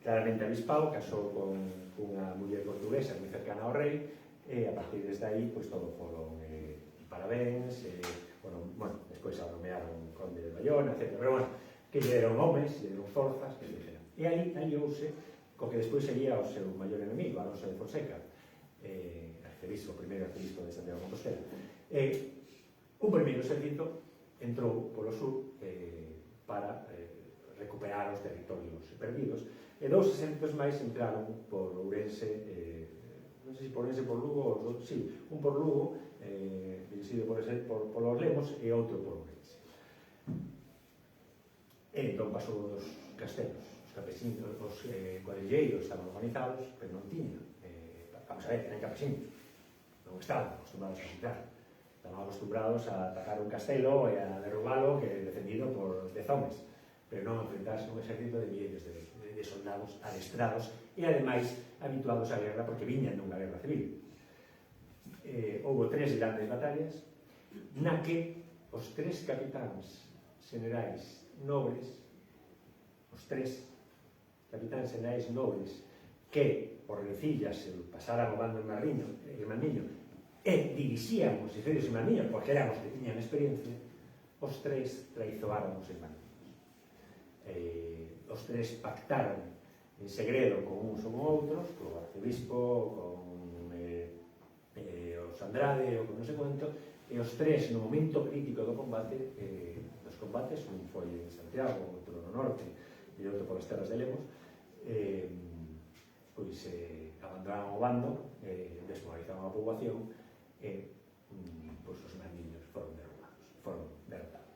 claramente avispado, casou con unha muller portuguesa moi cercana ao rei, e a partir desde aí, pois todo foron parabéns, bueno, despois a nomearon conde de Bayona, etc. Pero bueno, que lle deron homes, lle deron forzas, que lle deron. E aí aliouse co que despois sería o seu maior enemigo, Alonso de Fonseca, arcebispo, o primeiro arcebispo de Santiago de Compostela. Un primeiro exército entrou polo sur para recuperar os territorios perdidos, e dous exércitos máis entraron por Ourense, non sei se por Ourense por Lugo, sí, un por Lugo, dirixido por los Lemos, e outro por Ourense. E entón pasou dos castelos, os campesinos, os cuadrilleiros estaban organizados, pero non tiñan, vamos a ver, eran campesinos, non estaban acostumbrados a entrar, estaban acostumbrados a atacar un castelo e a derrubalo, que defendido por 10 homes, pero non enfrentarse a un exército de miles de soldados adestrados e ademais habituados á guerra porque viñan dunha guerra civil. Houve 3 grandes batallas na que os 3 capitáns generais nobres, os 3 capitáns generais nobres que por rencillas se pasaran o bando irmandiño e dirixían os exércitos irmandiños porque eran os que tiñan experiencia, os 3 traizoaron os irmandiños. Os 3 pactaron en segredo con uns ou con outros, co arcebispo, con os Andrade ou con non sei quanto, e os 3 no momento crítico do combate, dos combates, un foi en Santiago, outro no norte e outro polas terras de Lemos, pois abandonaron o bando, desmoralizaron a poboación e pois os irmandiños foron derrotados.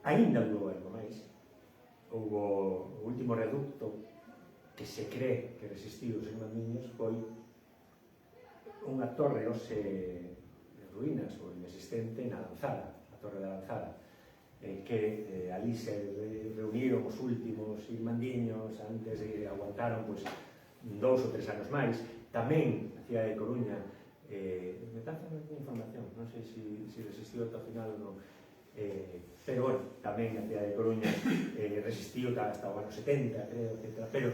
Ainda houve algo máis. Houve o último reducto que se cree que resistiu os irmandiños foi unha torre hoxe en ruínas ou inexistente na Lanzada, a Torre da Lanzada, que ali se reuniron os últimos irmandiños antes de aguantaron 2 ou 3 anos máis. Tamén a cidade de Coruña, me está facendo información, non sei se resistiu ata o final ou non, pero bueno, tamén a cidade de Coruña resistiu hasta o ano 70, creo, etc. Pero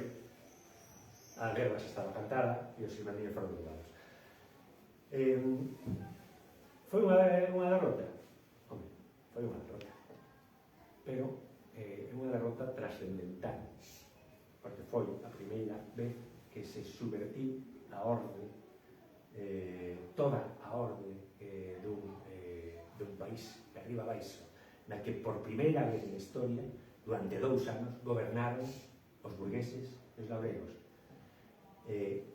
a guerra se estaba cantada e os irmandiños foron derrotados. Foi unha derrota? Home, foi unha derrota, pero é unha derrota trascendental, porque foi a primeira vez que se subvertiu a orde, toda a orde dun país, de arriba a baixo, na que por primeira vez na historia, durante 2 anos, gobernaron os burgueses e os labregos.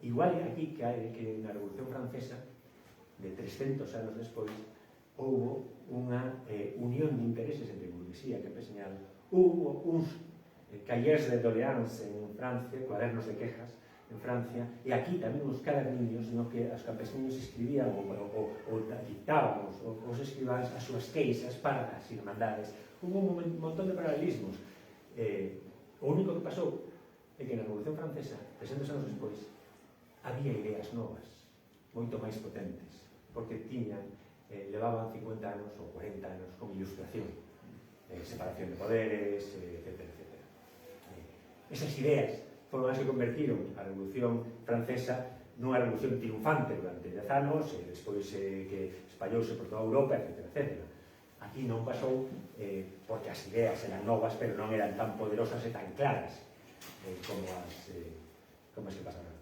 Igual aquí que na Revolución Francesa, de 300 anos despois, houve unha unión de intereses entre burguesía e campesiñal. Houve uns cahiers de doléances en Francia, cuadernos de quejas en Francia, e aquí tamén uns caderniños no que os campesiños escribían ou dictaban os escribáns as súas queixas para as irmandades. Houve un montón de paralelismos. O único que pasou é que na Revolución Francesa, 300 anos despois, había ideas novas, moito máis potentes, porque levaban 50 anos ou 40 anos con ilustración, separación de poderes, etc. Esas ideas foron as que convertiron a Revolución Francesa nunha revolución triunfante durante 10 anos e despois que espallouse por toda Europa, etc. Aquí non pasou porque as ideas eran novas, pero non eran tan poderosas e tan claras como as que pasaron.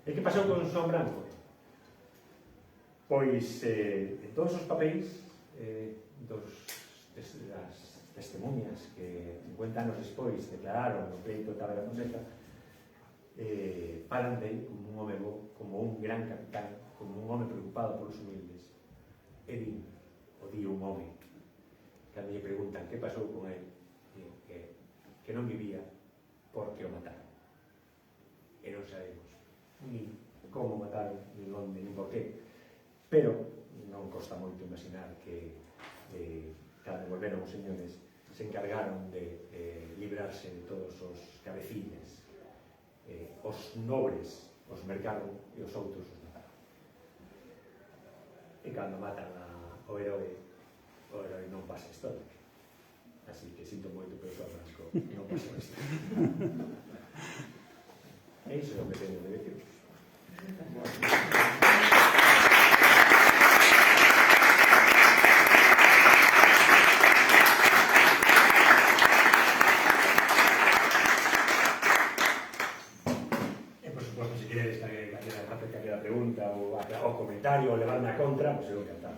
E que pasou con Xoán Branco? Pois en todos os papéis das testemunhas que 50 anos despois declararon no pleito de Távora Fonseca, falan del como un home bo, como un gran capitán, como un home preocupado polos humildes. E di un home que a mí me preguntan que pasou con ele, que non vivía porque o mataron, e non sabemos ni como mataron, ni onde, ni por qué. Pero non costa moito imaginar que cando volveron os señores se encargaron de librarse de todos os cabecines, os nobres os mercaron e os outros os mataron. E cando matan o heroe non pasa a historia. Así que sinto moito, pero Xoán Branco non pasa a historia. E iso é o que teño de decir. A pregunta ou o comentario ou levarme a contra, pois eu encantado.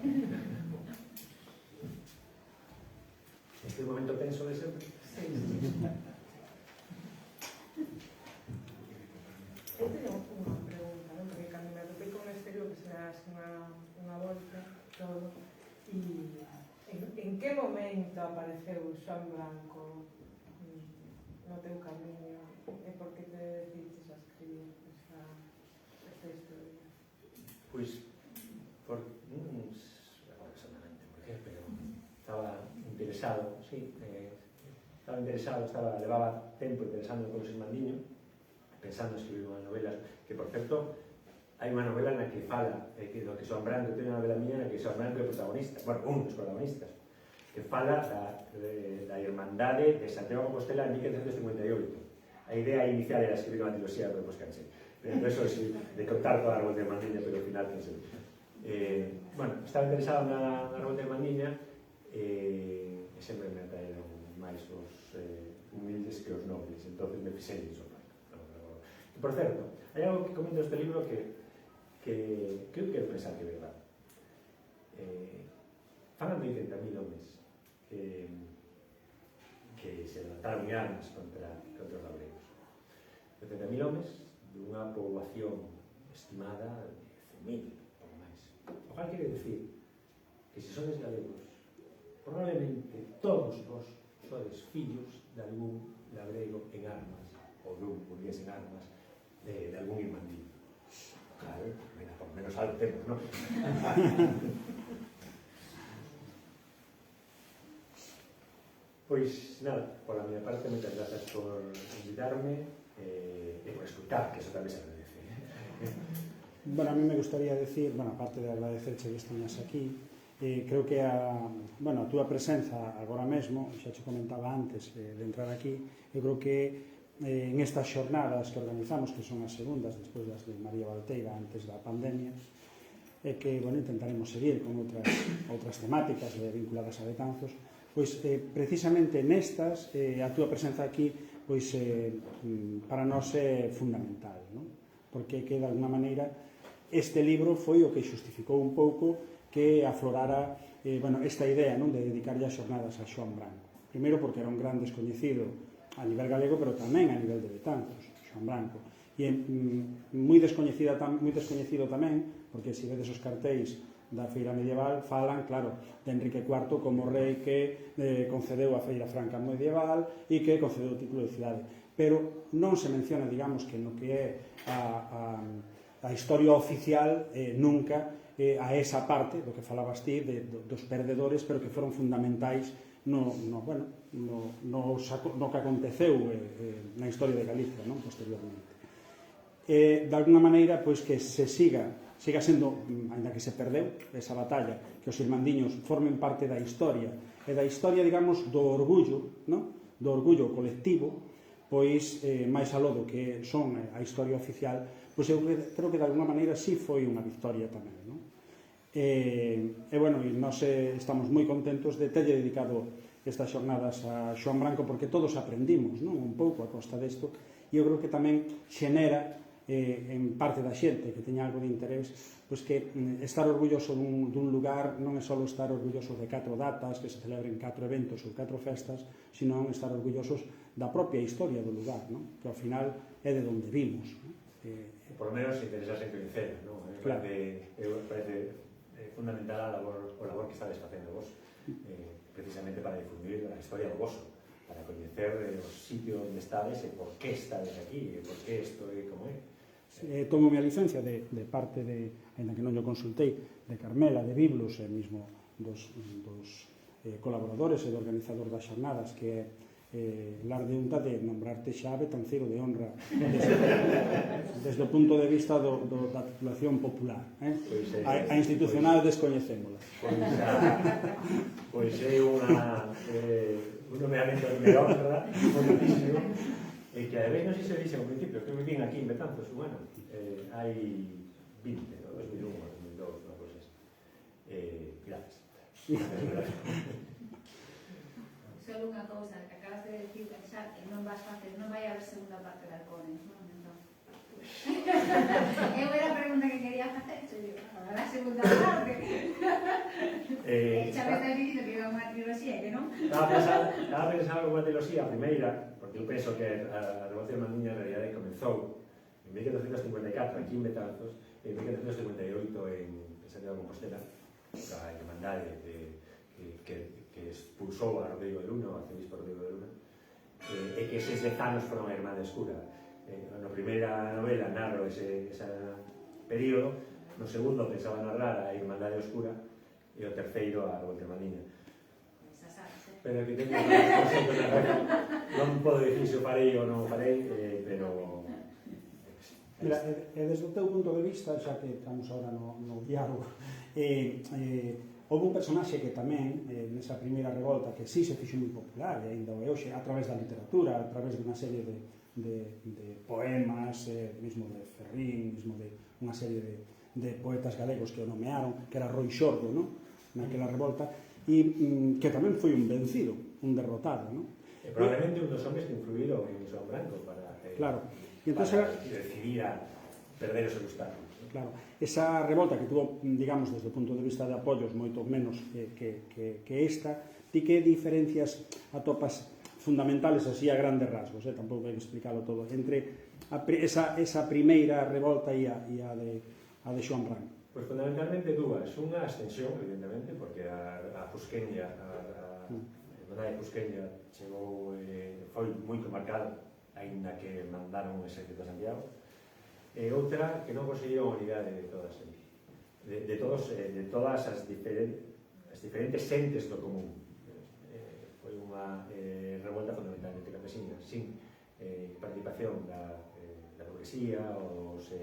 Este momento tenso de sempre? Sí. Eu teño unha pregunta, non? Porque cando me atopei con este libro que se me hace unha volta todo, e en que momento apareceu Xoán Branco no teu camiño e por que te decidiches a escribir esta historia? Pois, por non exactamente por qué, pero estaba interesado, sí, levaba tempo interesando por os Ismandiño, pensando en escribir unha novela, que, por certo, hai unha novela na que fala do que Xoán Branco, ten unha novela miña na que Xoán Branco é protagonista, bueno, un dos protagonistas, que fala da Irmandade de Santiago de Compostela en 1558. A idea inicial era escribir unha trilogía, pero depois cansei. Pero eso sí, de contar toda a Revolta de Mandiña, pero ao final cansei. Bueno, estaba interesado na Revolta de Mandiña e sempre me atraeron máis os humildes que os nobles, entonces me fixei iso. E, por certo, hai algo que comento neste libro que eu quero pensar que é verdade. Falan de 80.000 homes que se levantaron en armas contra os gabregos. 80.000 homes dunha poboación estimada de 100.000, pouco máis. O cual quere dicir que se sodes galegos, probablemente todos vos sodes fillos de algún labrego en armas, ou dun burgués en armas, de algún irmandiño. Claro, mira, por menos algo temos, non? Pois, nada, por a miña parte, moitas grazas por invitarme e por escutar, que eso tamén se agradece. Bueno, a mí me gustaría decir, bueno, aparte de agradecerche que esteñas aquí, creo que a túa presenza agora mesmo, xa te comentaba antes de entrar aquí, eu creo que en estas xornadas que organizamos, que son as segundas, despois das de María Valteira, antes da pandemia, e que, bueno, intentaremos seguir con outras temáticas vinculadas a Betanzos, pois precisamente nestas, a túa presenza aquí, pois para nós é fundamental, non? Porque que, de alguna maneira, este libro foi o que xustificou un pouco que aflorara esta idea, non, de dedicarlle as xornadas a Xoán Branco. Primeiro porque era un gran descoñecido a nivel galego, pero tamén a nivel de Betanzos, Xoán Branco. E moi descoñecido tamén, porque se vedes os cartéis da feira medieval, falan, claro, de Enrique IV como rei que concedeu a feira franca medieval e que concedeu o título de cidade. Pero non se menciona, digamos, que no que é a historia oficial nunca a esa parte do que falabas ti dos perdedores, pero que foron fundamentais no que aconteceu na historia de Galicia, non, posteriormente. De alguna maneira, pois que se siga sendo, ainda que se perdeu esa batalla, que os irmandiños formen parte da historia, e da historia, digamos, do orgullo, non? Do orgullo colectivo, pois máis aló do que son a historia oficial, pois eu creo que de alguna maneira sí foi unha victoria tamén, non? Bueno, e nós estamos moi contentos de terlle dedicado estas xornadas a Xoán Branco, porque todos aprendimos, non, un pouco a costa desto, e eu creo que tamén xenera en parte da xente que teña algo de interés, pois que estar orgulloso dun lugar non é só estar orgulloso de 4 datas, que se celebren 4 eventos ou 4 festas, sino estar orgullosos da propia historia do lugar, non? Que ao final é de onde vimos, non? Por lo menos interesarse en coñecer, non? Claro. Parece fundamental o labor que estades facendo vos, precisamente para difundir a historia do voso, para coñecer os sitios onde estades e por que estades aquí, e por que isto é como é. Tomo a licencia de parte de, ainda que non yo consultei, de Carmela, de Biblos, e mesmo dos colaboradores e do organizador das xornadas, que é lardeunta de nombrarte xa betanceiro de honra desde o punto de vista da titulación popular. A institucional descoñecémola. Pois é un nomeamento de honra moitísimo, e que a vez non sei se dixe ao principio, que me vin aquí en Betanzos, bueno, hai 20, 2001, 2002, unha cosa así. Gracias. Só unha cousa, que acabas de decir, pensar que non vas facer, non vai haber segunda parte de Halcones, non? Entón. Eu era a pregunta que quería facer, se digo, agora a segunda parte. Xa me estás dicindo que iba unha trilogía, que non? Estaba pensando unha trilogía, a primeira, porque eu penso que a Revolución Mandiña en realidade comenzou en 1454 aquí en Betanzos, e en 1458 en Santiago de Compostela, a Irmandade que expulsou a Rodrigo de Luna, o arcebispo Rodrigo de Luna, e que eses 10 anos foron a Irmandade Escura. Na primeira novela narro ese período, no segundo pensaba narrar a Irmandade Oscura, e o terceiro a Revolución Mandiña. Pero que teño non podo dicir se o farei ou non o farei, pero... Mira, e desde o teu punto de vista, xa que estamos agora no diálogo, houve un personaxe que tamén, nesa primeira revolta, que sí se fixo moi popular, e ainda hoxe, a través da literatura, a través de unha serie de poemas, mesmo de Ferrín, mesmo de unha serie de poetas galegos que o nomearon, que era Roi Xordo, naquela revolta, e que tamén foi un vencido, un derrotado, E probablemente un dos homes que influíron en Xoán Branco para decidir a perder esos obstáculos. Claro, esa revolta que tuvo, digamos, desde o punto de vista de apoios moito menos que esta, ti que diferencias atopas fundamentales así a grandes rasgos, tampouco hai que explicarlo todo, entre esa primeira revolta e a de Xoán Branco? Pois fundamentalmente dúas. Unha ascensión, evidentemente, porque a Fusqueña, a Irmandade de Fusqueña chegou, foi moito marcado, aínda que mandaron un exército a Santiago. E outra, que non conseguiron a unidade de todas eles, de todas as diferentes xentes do común. Foi unha revolta fundamentalmente campesina, sin participación da burguesía, os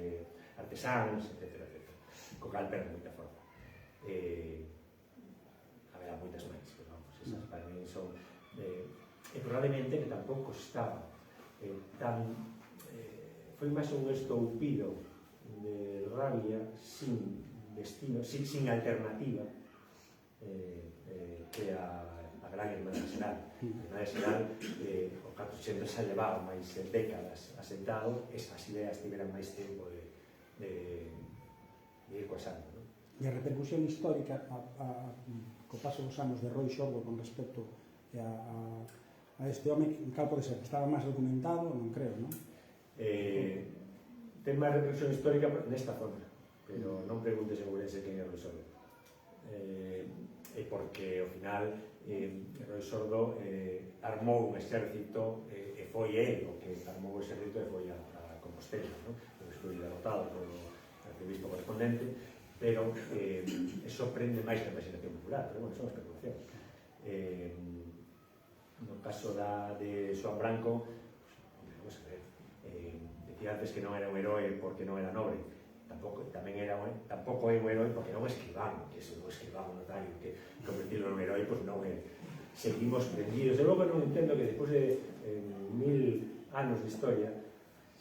artesáns, etc. Co cal perde moita forma. Haberá moitas máis, pero vamos, esas para mí son... E probablemente que tampouco estaba tan... foi máis un estoupido de rabia sin destino, sin alternativa que a gran Irmandade Xeral. A Irmandade Xeral, o 400 xa levaba máis décadas asentado, esas ideas tiveran máis tempo de ir coasando. E a repercusión histórica co paso dos anos de Roi Xordo con respecto a este home, cal pode ser? Estaba máis documentado? Non creo, non? Ten máis repercusión histórica nesta zona, pero non preguntes en Ourense quen é Roi Xordo. Porque ao final Roi Xordo armou un exército e foi ele o que armou o exército e foi a Compostela, depois foi derrotado polo arcebispo correspondente, pero eso prende máis que a imaginación popular, pero bueno, son especulacións. No caso de Xoán Branco, vamos a ver, decía antes que non era un heroe porque non era nobre, tampouco é un heroe porque non é escribano, que se non escribano notario, que convertirlo en un heroe, pois non é. Seguimos prendidos, e logo non entendo que despois de 1000 anos de historia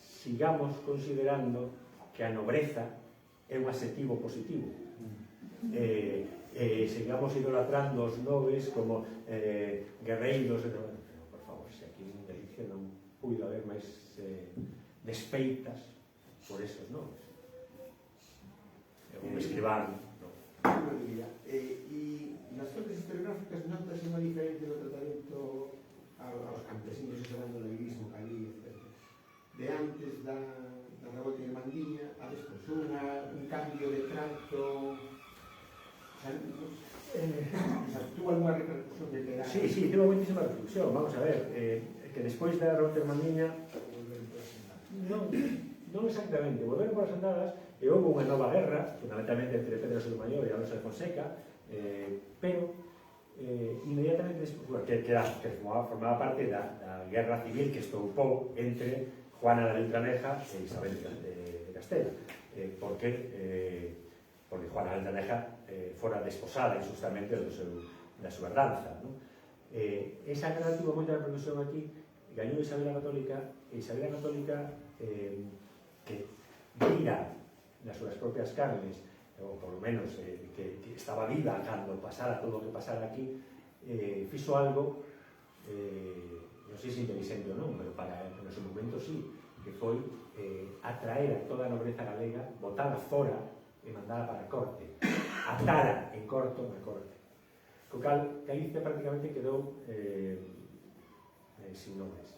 sigamos considerando que a nobreza é un adxetivo positivo, sigamos idolatrando os nobres como guerreiros, pero por favor, se aquí en Galicia non puido haber máis despeitas por esos nobres. Un escribano. E nas fuentes historiográficas notas unha diferencia no tratamento aos campesinos e ao lirismo que ali, etc. De antes da revolta de Mandiña a despois, un cambio de trato... Tuvo alguna repercusión de pegar? Sí, tuvo muitísima repercusión. Vamos a ver, que despois da revolta de Mandiña non exactamente, volveron por as andadas e houve unha nova guerra, fundamentalmente entre Pedro Sotomayor e Alonso de Fonseca, pero inmediatamente despois, que formaba parte da guerra civil que estoupou entre Juana de Beltraneja e Isabel de Castela, porque Juana de Beltraneja fora desposada injustamente da súa herdanza, non? Esa guerra tuvo moita repercusión aquí, gañou Isabel a Católica, e Isabel a Católica que vira nas súas propias carnes, ou por lo menos que estaba viva cando pasara todo o que pasara aquí, fixo algo, non sei se inteligente ou non, pero no seu momento sí, que foi atraer a toda a nobreza galega, botala fora e mandala para a corte, atara en corto na corte. Co cal, Galicia prácticamente quedou sin nomes.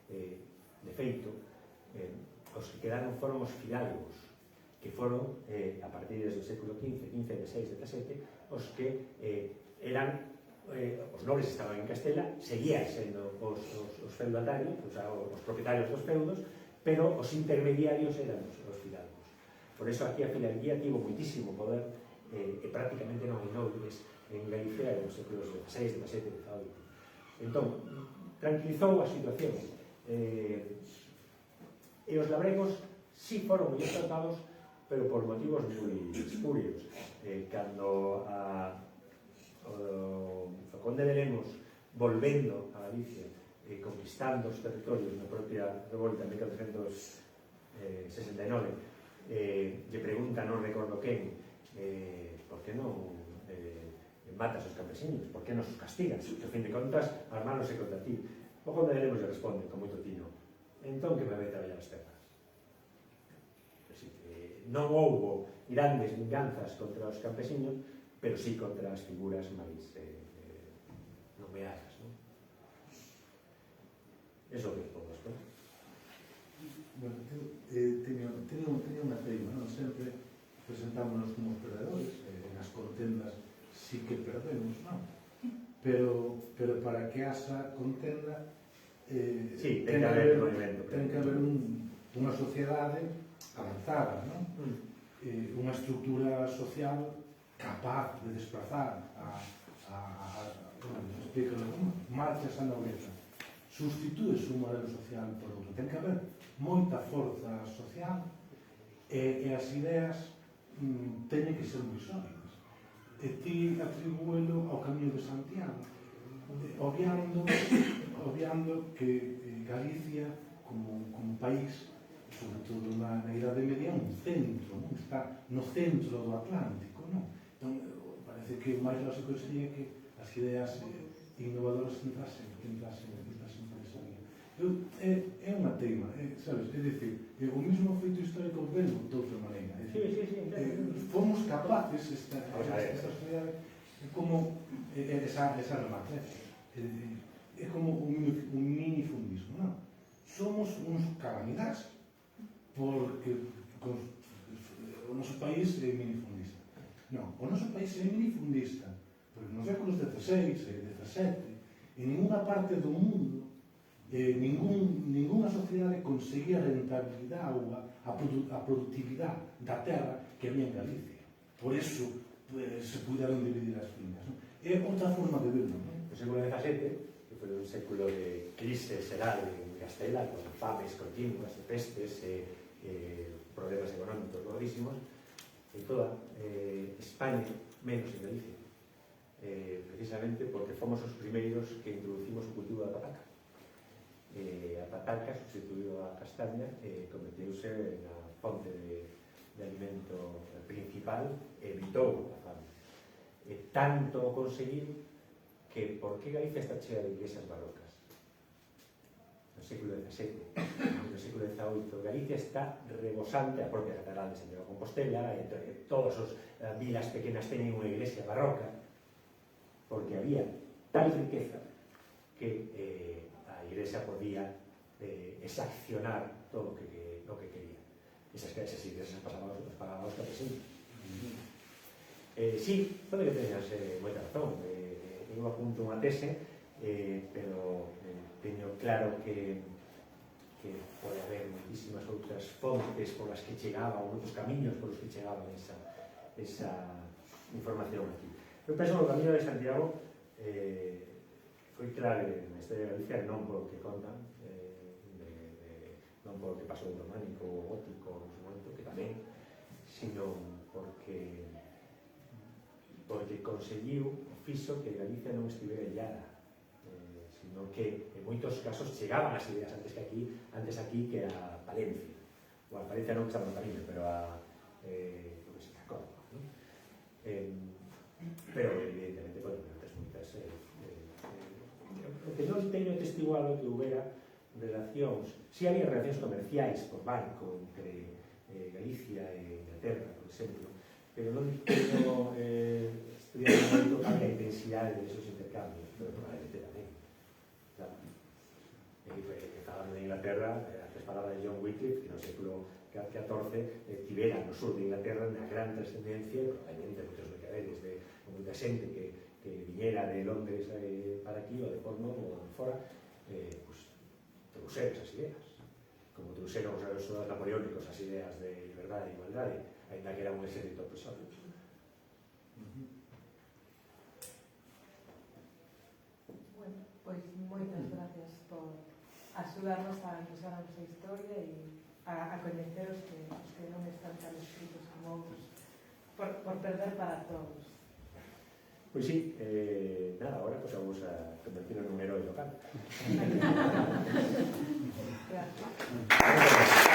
De feito, os que quedaron foron os fidalgos, que foron, a partir do século XV, XVI, XVII, os que eran, os nobles estaban en Castela, seguían sendo os feudatarios, os propietarios dos feudos, pero os intermediarios eran os fidalgos. Por eso aquí a fidalguía tivo muitísimo poder, e prácticamente non hai nobles en Galicia nos séculos XVI, XVII, XVIII. Entón, tranquilizou a situación. E os labregos sí foron moi tratados, pero por motivos moi espurios. Cando o conde de Lemos, volvendo a Galicia, conquistando os territorios na propia revolta en 1469, lle pregunta, non recordo quen, por que non matas os campesiños, por que nos castigas? Que, a fin de contas, armáronse contra ti. O conde de Lemos lle responde con moito tino: entón que me vai traballar as terras. Non houbo grandes vinganzas contra os campesiños, pero sí contra as figuras máis nomeadas, non? Eso que podo responder. Bueno, teño unha teima, non? Sempre presentámonos como os perdedores, nas contendas sí que perdemos, non? Pero para que haxa contenda sí, ten que haber movimento. Ten que haber unha sociedade avanzada, non? Unha estructura social capaz de desplazar marchas a nobreza, substitúes un modelo social por outro. Ten que haber moita forza social e as ideas teñen que ser moi sólidas. E ti atribúelo ao Camiño de Santiago, obviando que Galicia como país, sobre todo na Idade Media, un centro, non? Está no centro do Atlántico, non? Entón, parece que o máis lógico sería que as ideas innovadoras entrasen por esa vía. É unha teima, sabes? É dicir, o mismo feito histórico velo de outra maneira. Fomos capaces, esta sociedade, como esa remate, é como un minifundismo, non? Somos uns calamidades, porque o noso país é minifundista. Non, o noso país é minifundista, porque nos séculos XVI e XVII, en ninguna parte do mundo, ninguna sociedade conseguía a rentabilidade ou a productividade da terra que había en Galicia. Por eso se puderon dividir as fincas. É outra forma de verlo. O século XVII, que foi un século de crise xeral en Castela, con fames continuas, pestes, problemas económicos gordísimos, en toda España, menos en Galicia, precisamente porque fomos os primeiros que introducimos o cultivo da pataca. A pataca substituiu a castaña e convertiuse na fonte de alimento principal e evitou a fame. Tanto o conseguiu que por que Galicia está chea de iglesias barrocas? No século XVII, no século XVIII, Galicia está rebosante, a propia Catedral de Santiago de Compostela, e todas as vilas pequenas teñen unha iglesia barroca, porque había tal riqueza que a iglesia podía exaccionar todo o que quería. Esas iglesias pasaban aos campesinos. Sí, pode que teñas moita razón. Eu apunto unha tese, pero teño claro que que pode haber moitísimas outras fontes por as que chegaban, outros camiños por os que chegaban esa información aquí. Eu penso que o camiño de Santiago foi clave na historia de Galicia, non polo que contan, non polo que pasou do románico ou gótico no seu momento, que tamén, sino porque conseguiu o fixo que Galicia non estivera illada, sino que en moitos casos chegaban as ideas antes aquí que a Palencia, ou a Palencia non que estaba no camiño, pero a Córdoba, ¿no? Pero evidentemente, bueno, antes moitas o que non teño testiguado que houbera relacións, si había relacións comerciais por barco entre Galicia e Inglaterra, por exemplo, pero non teño estudiado moito a intensidade desos intercambios, pero probablemente tamén. Falando de Inglaterra, antes falaba de John Wycliffe, que no século XIV tivera no sur de Inglaterra unha gran trascendencia, probablemente moitos mercaderes de moita xente que viñera de Londres para aquí, ou de Portmont, ou de fora, trouxeron esas ideas, como trouxeron os soldados napoleónicos as ideas de liberdade e igualdade, ainda que era un exército opresor. Bueno, pois moitas gracias por axudarnos a impulsar a nosa historia e a coñecer os que non están tan escritos como vos, por perder para todos. Pois sí, nada, agora pues vamos a convertirnos en un héroe local. Gracias.